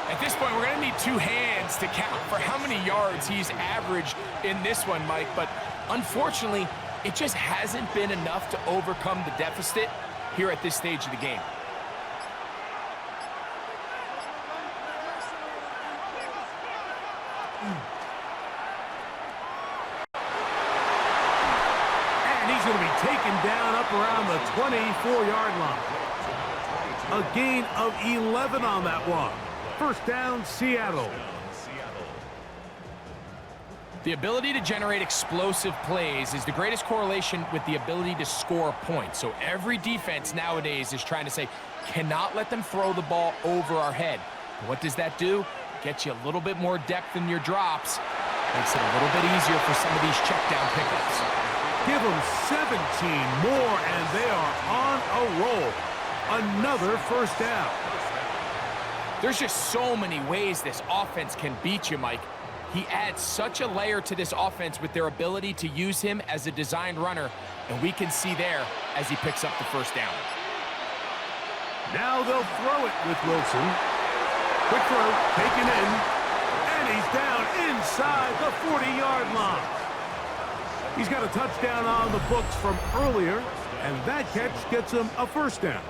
At this point, we're going to need two hands to count for how many yards he's averaged in this one, Mike. But unfortunately, it just hasn't been enough to overcome the deficit here at this stage of the game. going to be taken down up around the 24-yard line. A gain of 11 on that one. First down, Seattle. The ability to generate explosive plays is the greatest correlation with the ability to score points. So every defense nowadays is trying to say, cannot let them throw the ball over our head. What does that do? Get you a little bit more depth in your drops. Makes it a little bit easier for some of these check down pickups. Give them 17 more, and they are on a roll. Another first down. There's just so many ways this offense can beat you, Mike. He adds such a layer to this offense with their ability to use him as a designed runner, and we can see there as he picks up the first down. Now they'll throw it with Wilson. Quick throw, taken in, and he's down inside the 40-yard line. He's got a touchdown on the books from earlier, and that catch gets him a first down.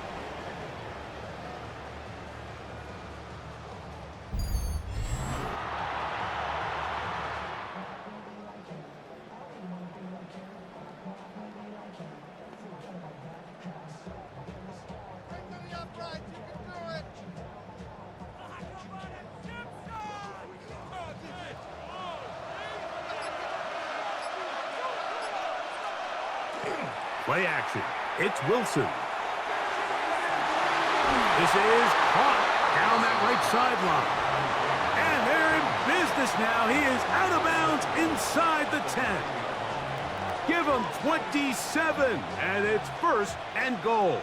Play action. It's Wilson. This is caught down that right sideline. And they're in business now. He is out of bounds inside the 10. Give him 27, and it's first and goal.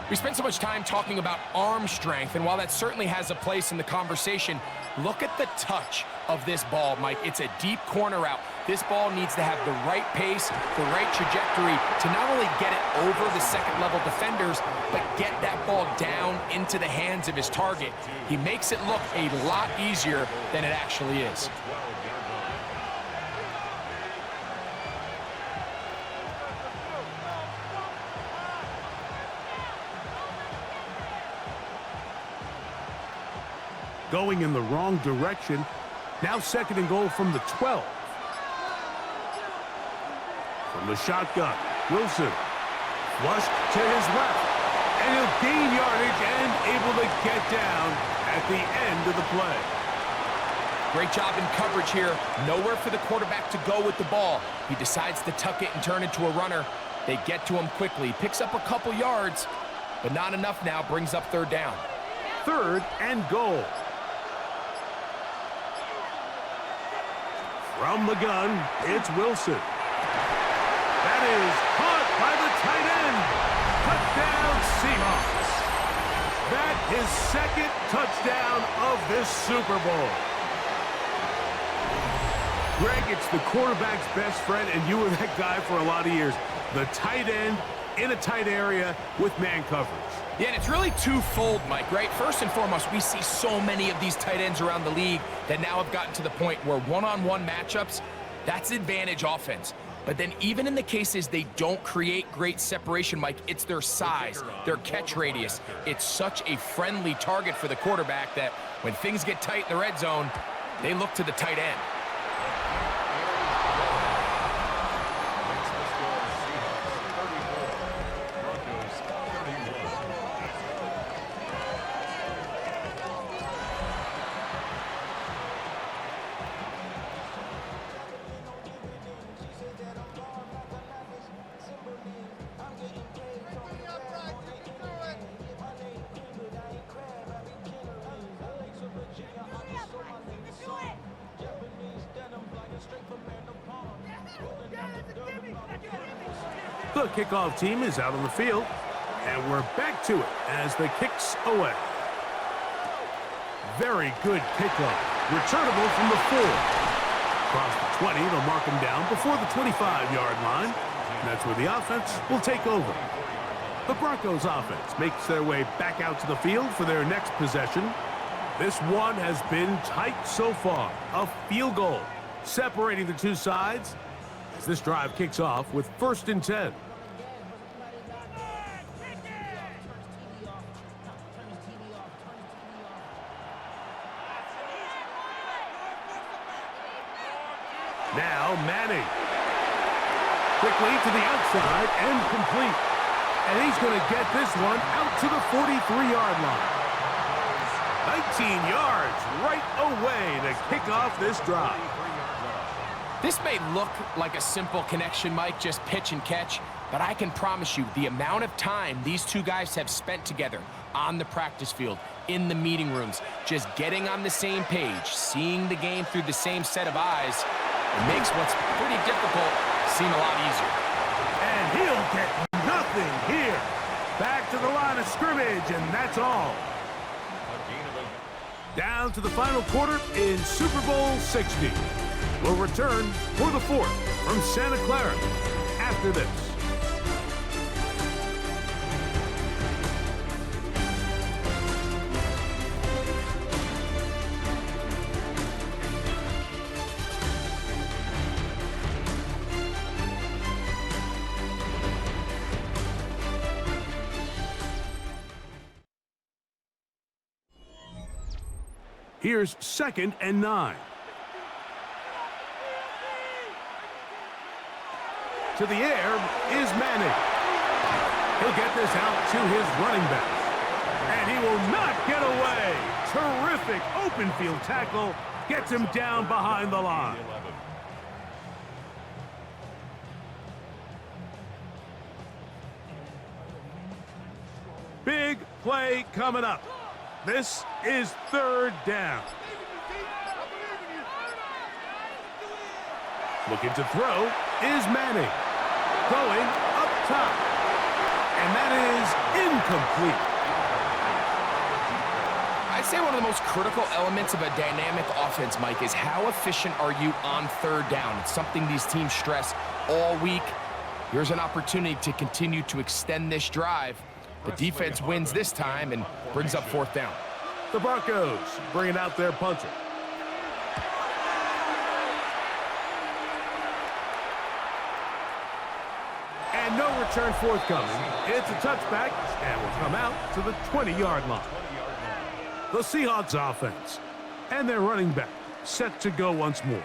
We spent so much time talking about arm strength, and while that certainly has a place in the conversation, look at the touch of this ball, Mike. It's a deep corner route. This ball needs to have the right pace, the right trajectory to not only get it over the second-level defenders, but get that ball down into the hands of his target. He makes it look a lot easier than it actually is. Going in the wrong direction. Now second and goal from the 12. From the shotgun, Wilson flushed to his left, and he'll gain yardage and able to get down at the end of the play. Great job in coverage here. Nowhere for the quarterback to go with the ball. He decides to tuck it and turn into a runner. They get to him quickly. Picks up a couple yards, but not enough now. Brings up third down. Third and goal. From the gun, it's Wilson. That is caught by the tight end. Touchdown, Seahawks. That is second touchdown of this Super Bowl. Greg, it's the quarterback's best friend, and you were that guy for a lot of years. The tight end in a tight area with man coverage. Yeah, and it's really twofold, Mike, right? First and foremost, we see so many of these tight ends around the league that now have gotten to the point where one-on-one matchups, that's advantage offense. But then even in the cases they don't create great separation, Mike, it's their size, their catch radius. It's such a friendly target for the quarterback that when things get tight in the red zone, they look to the tight end. The kickoff team is out on the field, and we're back to it as the kick's away. Very good kickoff. Returnable from the 4. Across the 20, they'll mark him down before the 25-yard line. And that's where the offense will take over. The Broncos offense makes their way back out to the field for their next possession. This one has been tight so far. A field goal separating the two sides as this drive kicks off with 1st and 10. Now Manning. Quickly to the outside and complete. And he's going to get this one out to the 43-yard line. 19 yards right away to kick off this drive. This may look like a simple connection, Mike, just pitch and catch, but I can promise you the amount of time these two guys have spent together on the practice field, in the meeting rooms, just getting on the same page, seeing the game through the same set of eyes, it makes what's pretty difficult seem a lot easier. And he'll get nothing here. Back to the line of scrimmage, and that's all. Down to the final quarter in Super Bowl 60. We'll return for the fourth from Santa Clara after this. Here's 2nd and 9. To the air is Manning. He'll get this out to his running back. And he will not get away. Terrific open field tackle. Gets him down behind the line. Big play coming up. This is 3rd down. Looking to throw is Manning. Going up top. And that is incomplete. I'd say one of the most critical elements of a dynamic offense, Mike, is how efficient are you on 3rd down? It's something these teams stress all week. Here's an opportunity to continue to extend this drive. The defense wins this time and brings up 4th down. The Broncos bringing out their punter. And no return forthcoming. It's a touchback and will come out to the 20-yard line. The Seahawks offense and their running back set to go once more.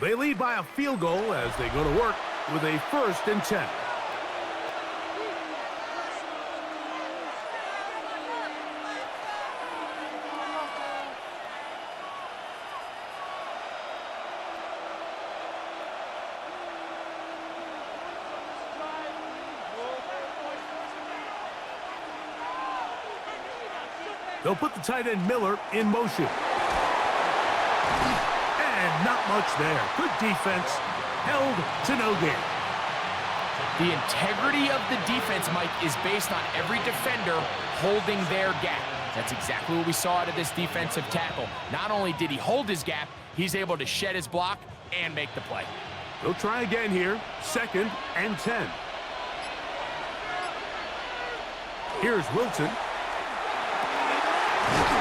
They lead by a field goal as they go to work with a 1st and 10. They'll put the tight end Miller in motion. And not much there. Good defense. Held to no gain. The integrity of the defense, Mike, is based on every defender holding their gap. That's exactly what we saw out of this defensive tackle. Not only did he hold his gap, he's able to shed his block and make the play. They'll try again here. 2nd and 10. Here's Wilson.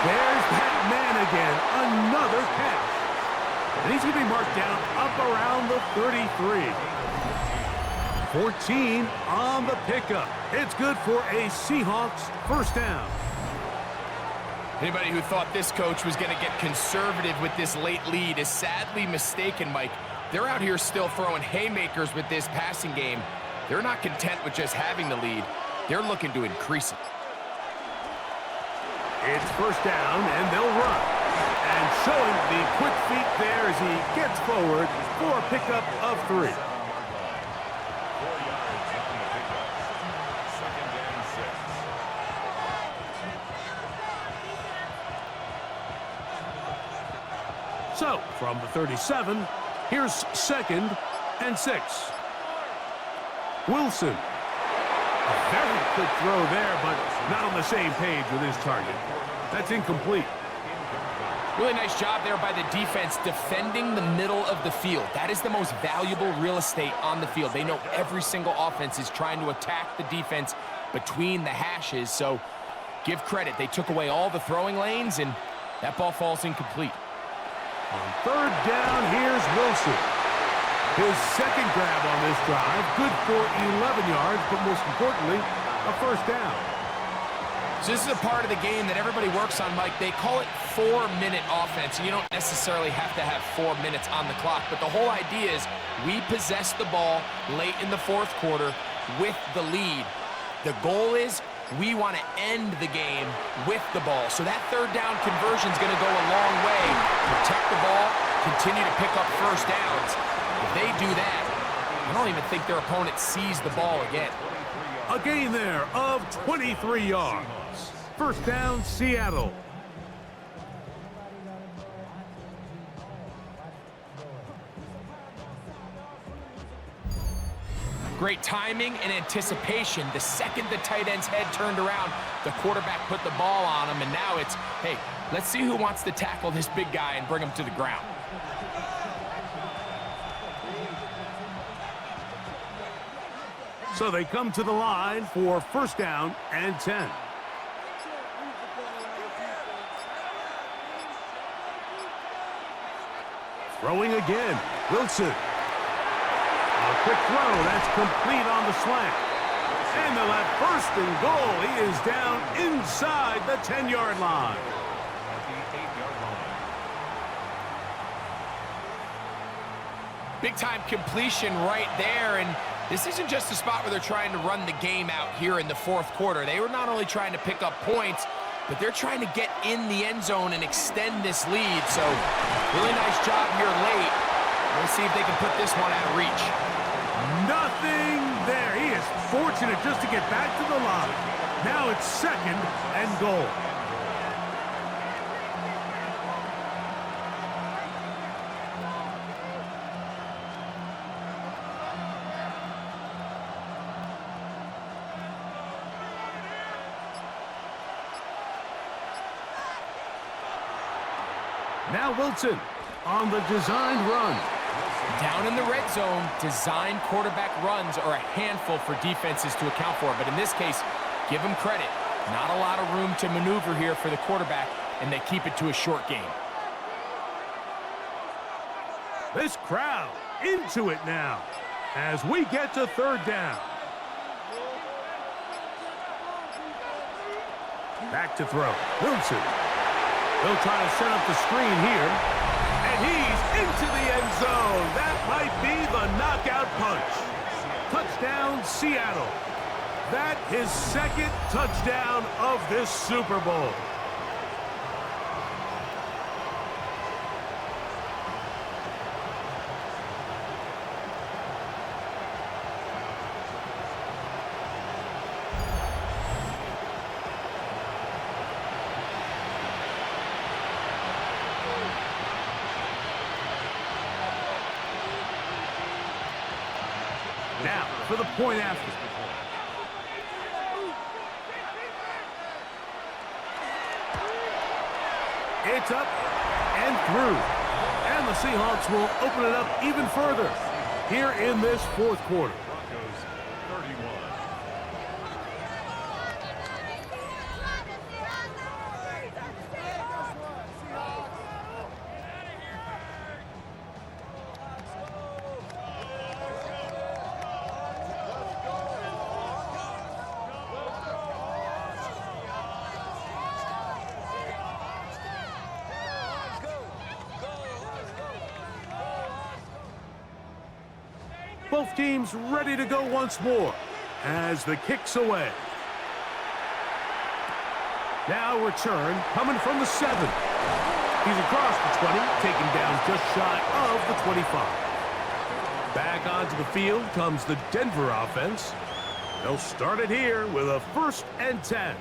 There's that man again. Another catch. And he's going to be marked down up around the 33. 14 on the pickup. It's good for a Seahawks 1st down. Anybody who thought this coach was going to get conservative with this late lead is sadly mistaken, Mike. They're out here still throwing haymakers with this passing game. They're not content with just having the lead. They're looking to increase it. It's 1st down, and they'll run. And showing the quick feet there as he gets forward for a pickup of 3. 4 yards on the pickup. 2nd and 6. So, from the 37, here's 2nd and 6. Wilson. A very quick throw there, but not on the same page with his target. That's incomplete. Really nice job there by the defense defending the middle of the field. That is the most valuable real estate on the field. They know every single offense is trying to attack the defense between the hashes, so give credit. They took away all the throwing lanes, and that ball falls incomplete. On 3rd down, here's Wilson. His 2nd grab on this drive, good for 11 yards, but most importantly, a 1st down. So this is a part of the game that everybody works on, Mike. They call it 4-minute offense, and you don't necessarily have to have 4 minutes on the clock. But the whole idea is we possess the ball late in the fourth quarter with the lead. The goal is we want to end the game with the ball. So that third down conversion is going to go a long way. Protect the ball, continue to pick up first downs. If they do that, I don't even think their opponent sees the ball again. A gain there of 23 yards. First down, Seattle. Great timing and anticipation. The second the tight end's head turned around, the quarterback put the ball on him, and now it's, hey, let's see who wants to tackle this big guy and bring him to the ground. So they come to the line for first down and 10. Throwing again, Wilson. A quick throw, that's complete on the slant. And they'll have first and goal. He is down inside the 10-yard line. At the 8-yard line. Big-time completion right there, and this isn't just a spot where they're trying to run the game out here in the fourth quarter. They were not only trying to pick up points, but they're trying to get in the end zone and extend this lead. So, really nice job here late. We'll see if they can put this one out of reach. Nothing there. He is fortunate just to get back to the line. Now it's second and goal. Now Wilson on the designed run. Down in the red zone, design quarterback runs are a handful for defenses to account for. But in this case, give them credit. Not a lot of room to maneuver here for the quarterback, and they keep it to a short game. This crowd into it now as we get to third down. Back to throw. Wilson. They'll try to set up the screen here. And he's into the end zone. That might be the knockout punch. Touchdown, Seattle. That his second touchdown of this Super Bowl. Now, for the point after. It's up and through. And the Seahawks will open it up even further here in this fourth quarter. Broncos 31. Both teams ready to go once more as the kick's away. Now return coming from the 7. He's across the 20, taken down just shy of the 25. Back onto the field comes the Denver offense. They'll start it here with a 1st and 10.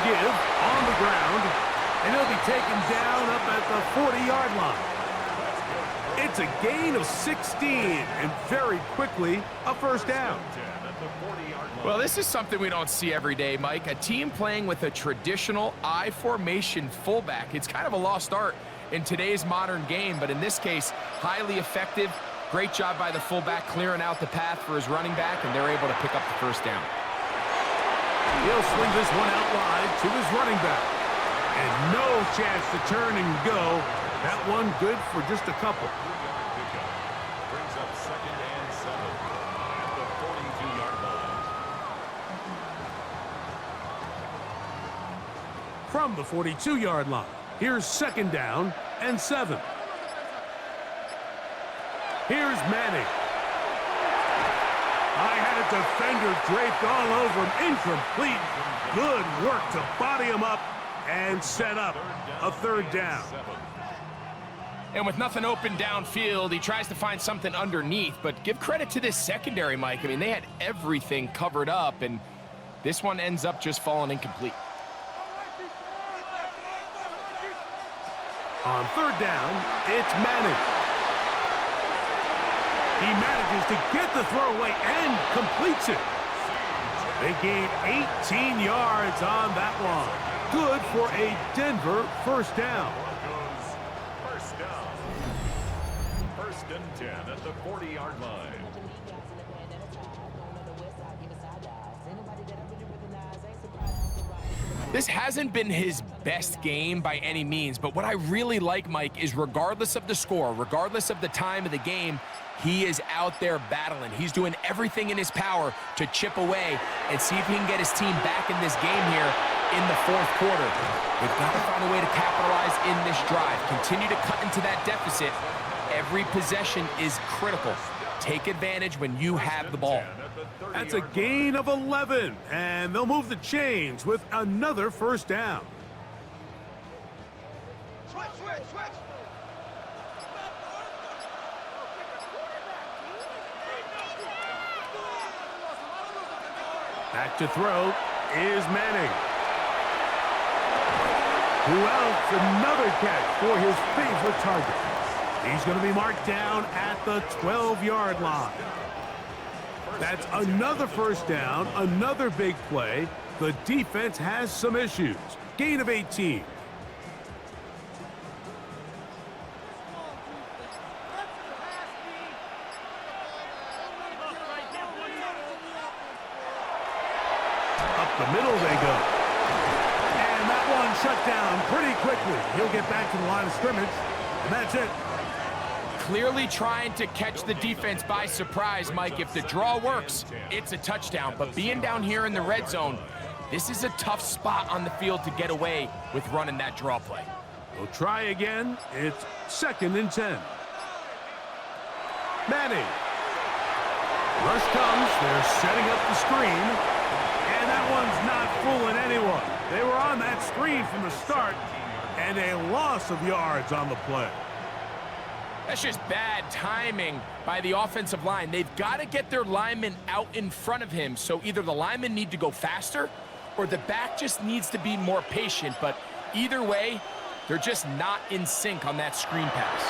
Give on the ground, and he'll be taken down up at the 40-yard line. It's a gain of 16, and very quickly, a first down. Well, this is something we don't see every day, Mike. A team playing with a traditional I formation fullback. It's kind of a lost art in today's modern game, but in this case, highly effective Great job by the fullback clearing out the path for his running back, and they're able to pick up the first down. He'll swing this one out wide to his running back. And no chance to turn and go. That one good for just a couple. Brings up 2nd and 7 at the 42-yard line. From the 42-yard line, here's 2nd down and 7. Here's Manning. I had a defender draped all over him. Incomplete. Good work to body him up and set up a 3rd down. And with nothing open downfield, he tries to find something underneath. But give credit to this secondary, Mike. I mean, they had everything covered up, and this one ends up just falling incomplete. On 3rd down, it's Madden. He manages to get the throw away and completes it. They gain 18 yards on that one. Good for a Denver 1st down. Broncos, 1st down. 1st and 10 at the 40-yard line. This hasn't been his best game by any means, but what I really like, Mike, is regardless of the score, regardless of the time of the game, he is out there battling. He's doing everything in his power to chip away and see if he can get his team back in this game here in the 4th quarter. They've got to find a way to capitalize in this drive. Continue to cut into that deficit. Every possession is critical. Take advantage when you have the ball. That's a gain of 11, and they'll move the chains with another 1st down. Back to throw is Manning. Who else? Another catch for his favorite target. He's going to be marked down at the 12-yard line. That's another 1st down, another big play. The defense has some issues. Gain of 18. Up the middle they go. And that one shut down pretty quickly. He'll get back to the line of scrimmage, and that's it. Clearly trying to catch the defense by surprise, Mike. If the draw works, it's a touchdown. But being down here in the red zone, this is a tough spot on the field to get away with running that draw play. We'll try again. It's 2nd and 10. Manning. Rush comes. They're setting up the screen. And that one's not fooling anyone. They were on that screen from the start, and a loss of yards on the play. That's just bad timing by the offensive line. They've got to get their linemen out in front of him, so either the linemen need to go faster or the back just needs to be more patient. But either way, they're just not in sync on that screen pass.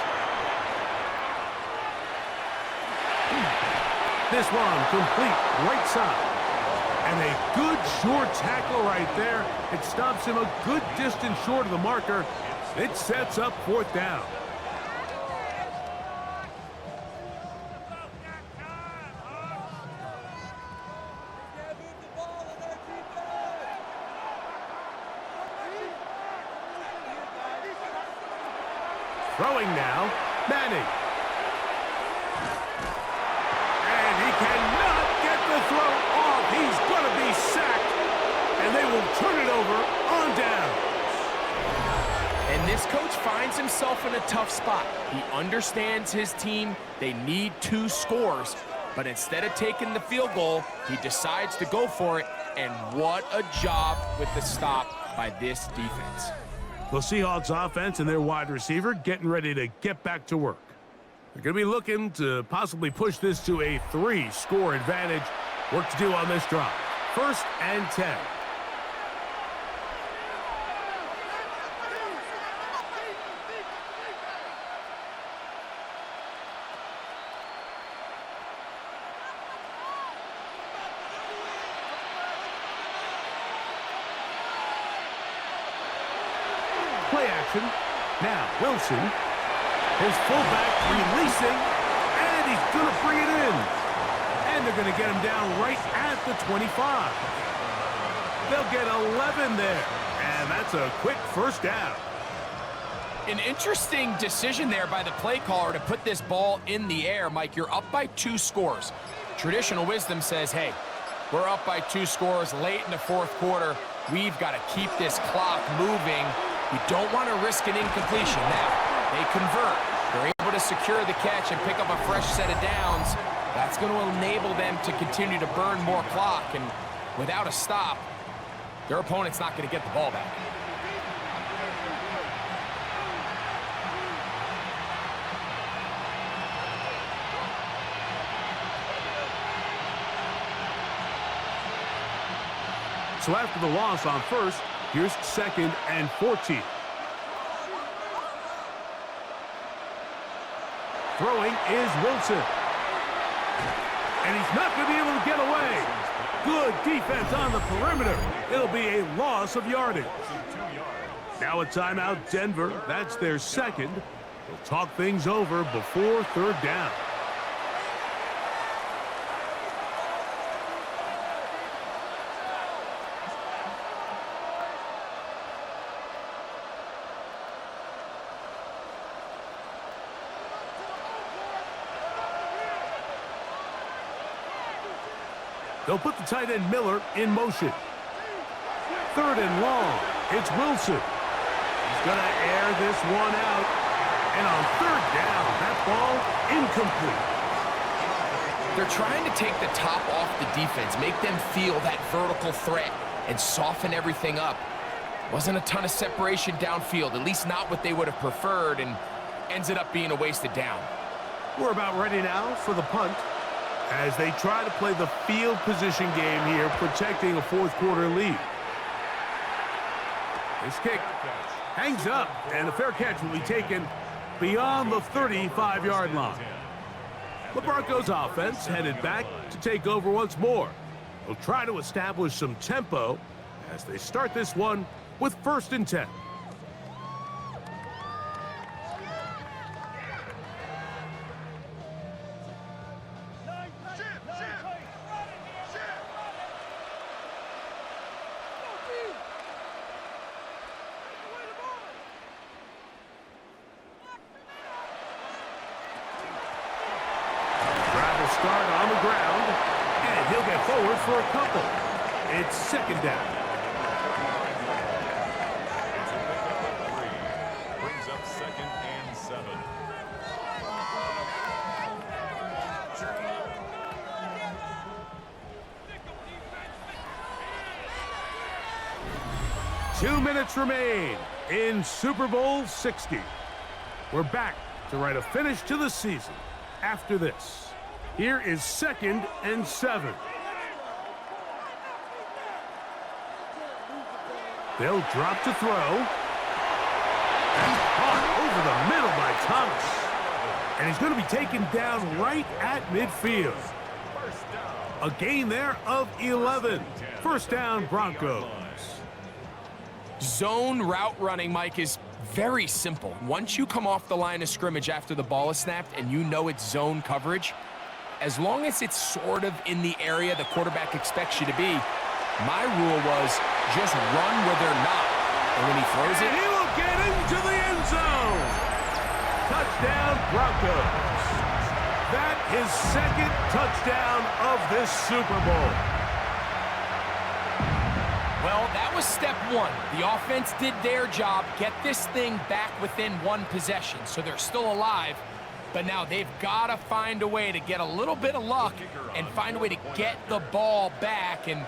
This one complete right side. And a good short tackle right there. It stops him a good distance short of the marker. It sets up 4th down. Throwing now, Manning. And he cannot get the throw off. He's going to be sacked, and they will turn it over on down. And this coach finds himself in a tough spot. He understands his team. They need 2 scores. But instead of taking the field goal, he decides to go for it. And what a job with the stop by this defense. The Seahawks offense and their wide receiver getting ready to get back to work. They're going to be looking to possibly push this to a 3-score advantage. Work to do on this drive. 1st and 10. Play action. Now Wilson. His fullback releasing. And he's going to bring it in. And they're going to get him down right at the 25. They'll get 11 there. And that's a quick first down. An interesting decision there by the play caller to put this ball in the air. Mike, you're up by 2 scores. Traditional wisdom says, hey, we're up by 2 scores late in the fourth quarter. We've got to keep this clock moving. We don't want to risk an incompletion. Now, they convert. They're able to secure the catch and pick up a fresh set of downs. That's going to enable them to continue to burn more clock. And without a stop, their opponent's not going to get the ball back. So after the loss on first, here's 2nd and 14. Throwing is Wilson. And he's not going to be able to get away. Good defense on the perimeter. It'll be a loss of yardage. Now a timeout, Denver. That's their second. They'll talk things over before 3rd down. They'll put the tight end Miller in motion. 3rd and long. It's Wilson. He's going to air this one out. And on 3rd down, that ball incomplete. They're trying to take the top off the defense, make them feel that vertical threat, and soften everything up. Wasn't a ton of separation downfield, at least not what they would have preferred, and ended up being a wasted down. We're about ready now for the punt, as they try to play the field position game here, protecting a fourth quarter lead. This kick hangs up, and the fair catch will be taken beyond the 35-yard line. The Broncos offense headed back to take over once more. They'll try to establish some tempo as they start this one with 1st and 10. Start on the ground, and he'll get forward for a couple. It's 2nd down. Brings up 2nd and 7. Two minutes remain in Super Bowl 60. We're back to write a finish to the season after this. Here is 2nd and 7. They'll drop to throw. And caught over the middle by Thomas. And he's going to be taken down right at midfield. A gain there of 11. 1st down, Broncos. Zone route running, Mike, is very simple. Once you come off the line of scrimmage after the ball is snapped and you know it's zone coverage, as long as it's sort of in the area the quarterback expects you to be, my rule was just run where they're not. And when he throws it, he will get into the end zone. Touchdown, Broncos. That is 2nd touchdown of this Super Bowl. well, that was step 1. The offense did their job, get this thing back within 1 possession, so they're still alive. But now they've got to find a way to get a little bit of luck and find a way to get the ball back, and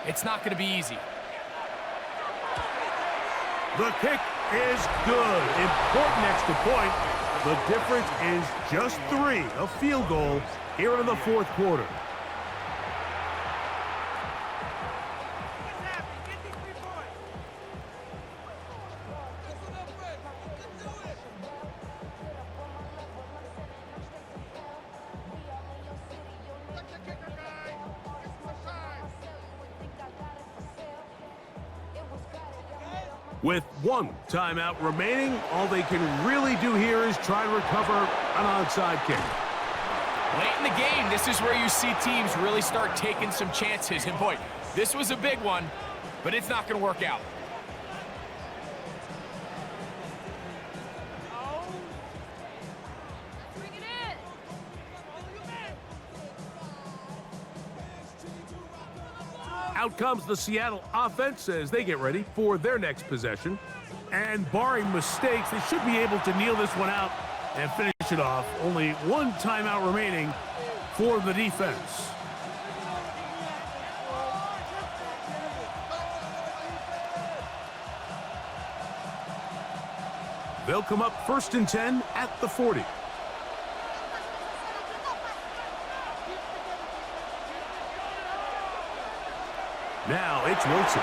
it's not going to be easy. The kick is good. Important extra point. The difference is just 3, a field goal here in the fourth quarter. With 1 timeout remaining, all they can really do here is try to recover an onside kick. Late in the game, this is where you see teams really start taking some chances. And boy, this was a big one, but it's not going to work out. Bring it in. Out comes the Seattle offense as they get ready for their next possession. And barring mistakes, they should be able to kneel this one out and finish it off. Only one timeout remaining for the defense. They'll come up 1st and 10 at the 40. Now it's Wilson.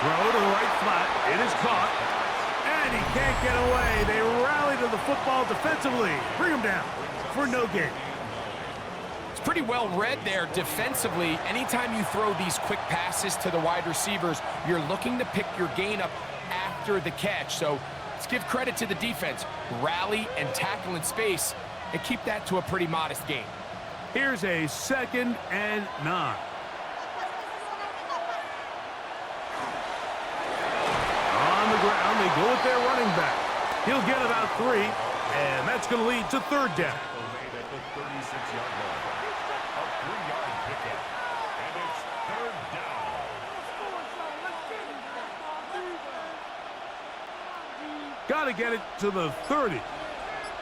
Throw to the right flat. It is caught. And he can't get away. They rally to the football defensively. Bring him down for no gain. It's pretty well read there defensively. Anytime you throw these quick passes to the wide receivers, you're looking to pick your gain up after the catch. So let's give credit to the defense. Rally and tackle in space and keep that to a pretty modest gain. Here's a 2nd and 9. On the ground, they go with their running back. He'll get about 3, and that's going to lead to 3rd down. Made at the 36-yard line. A 3-yard pickup. And it's 3rd down. Got to get it to the 30.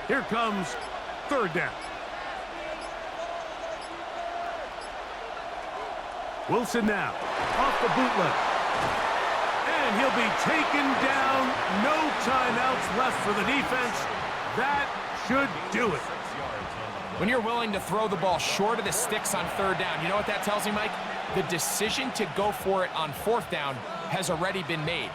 Here comes 3rd down. Wilson now, off the bootleg. And he'll be taken down. No timeouts left for the defense. That should do it. When you're willing to throw the ball short of the sticks on 3rd down, you know what that tells me, Mike? The decision to go for it on 4th down has already been made.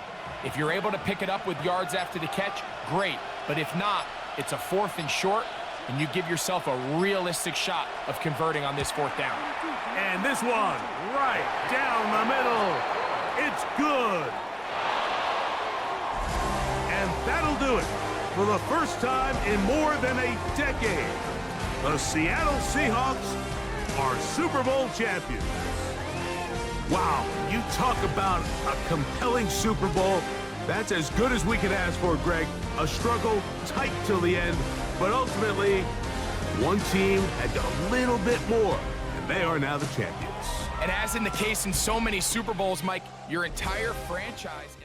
If you're able to pick it up with yards after the catch, great. But if not, it's a 4th and short, and you give yourself a realistic shot of converting on this 4th down. And this one, right down the middle. It's good. And that'll do it. For the first time in more than a decade, the Seattle Seahawks are Super Bowl champions. Wow, you talk about a compelling Super Bowl. That's as good as we could ask for, Greg. A struggle tight till the end, but ultimately, one team had a little bit more, and they are now the champions. And as in the case in so many Super Bowls, Mike, your entire franchise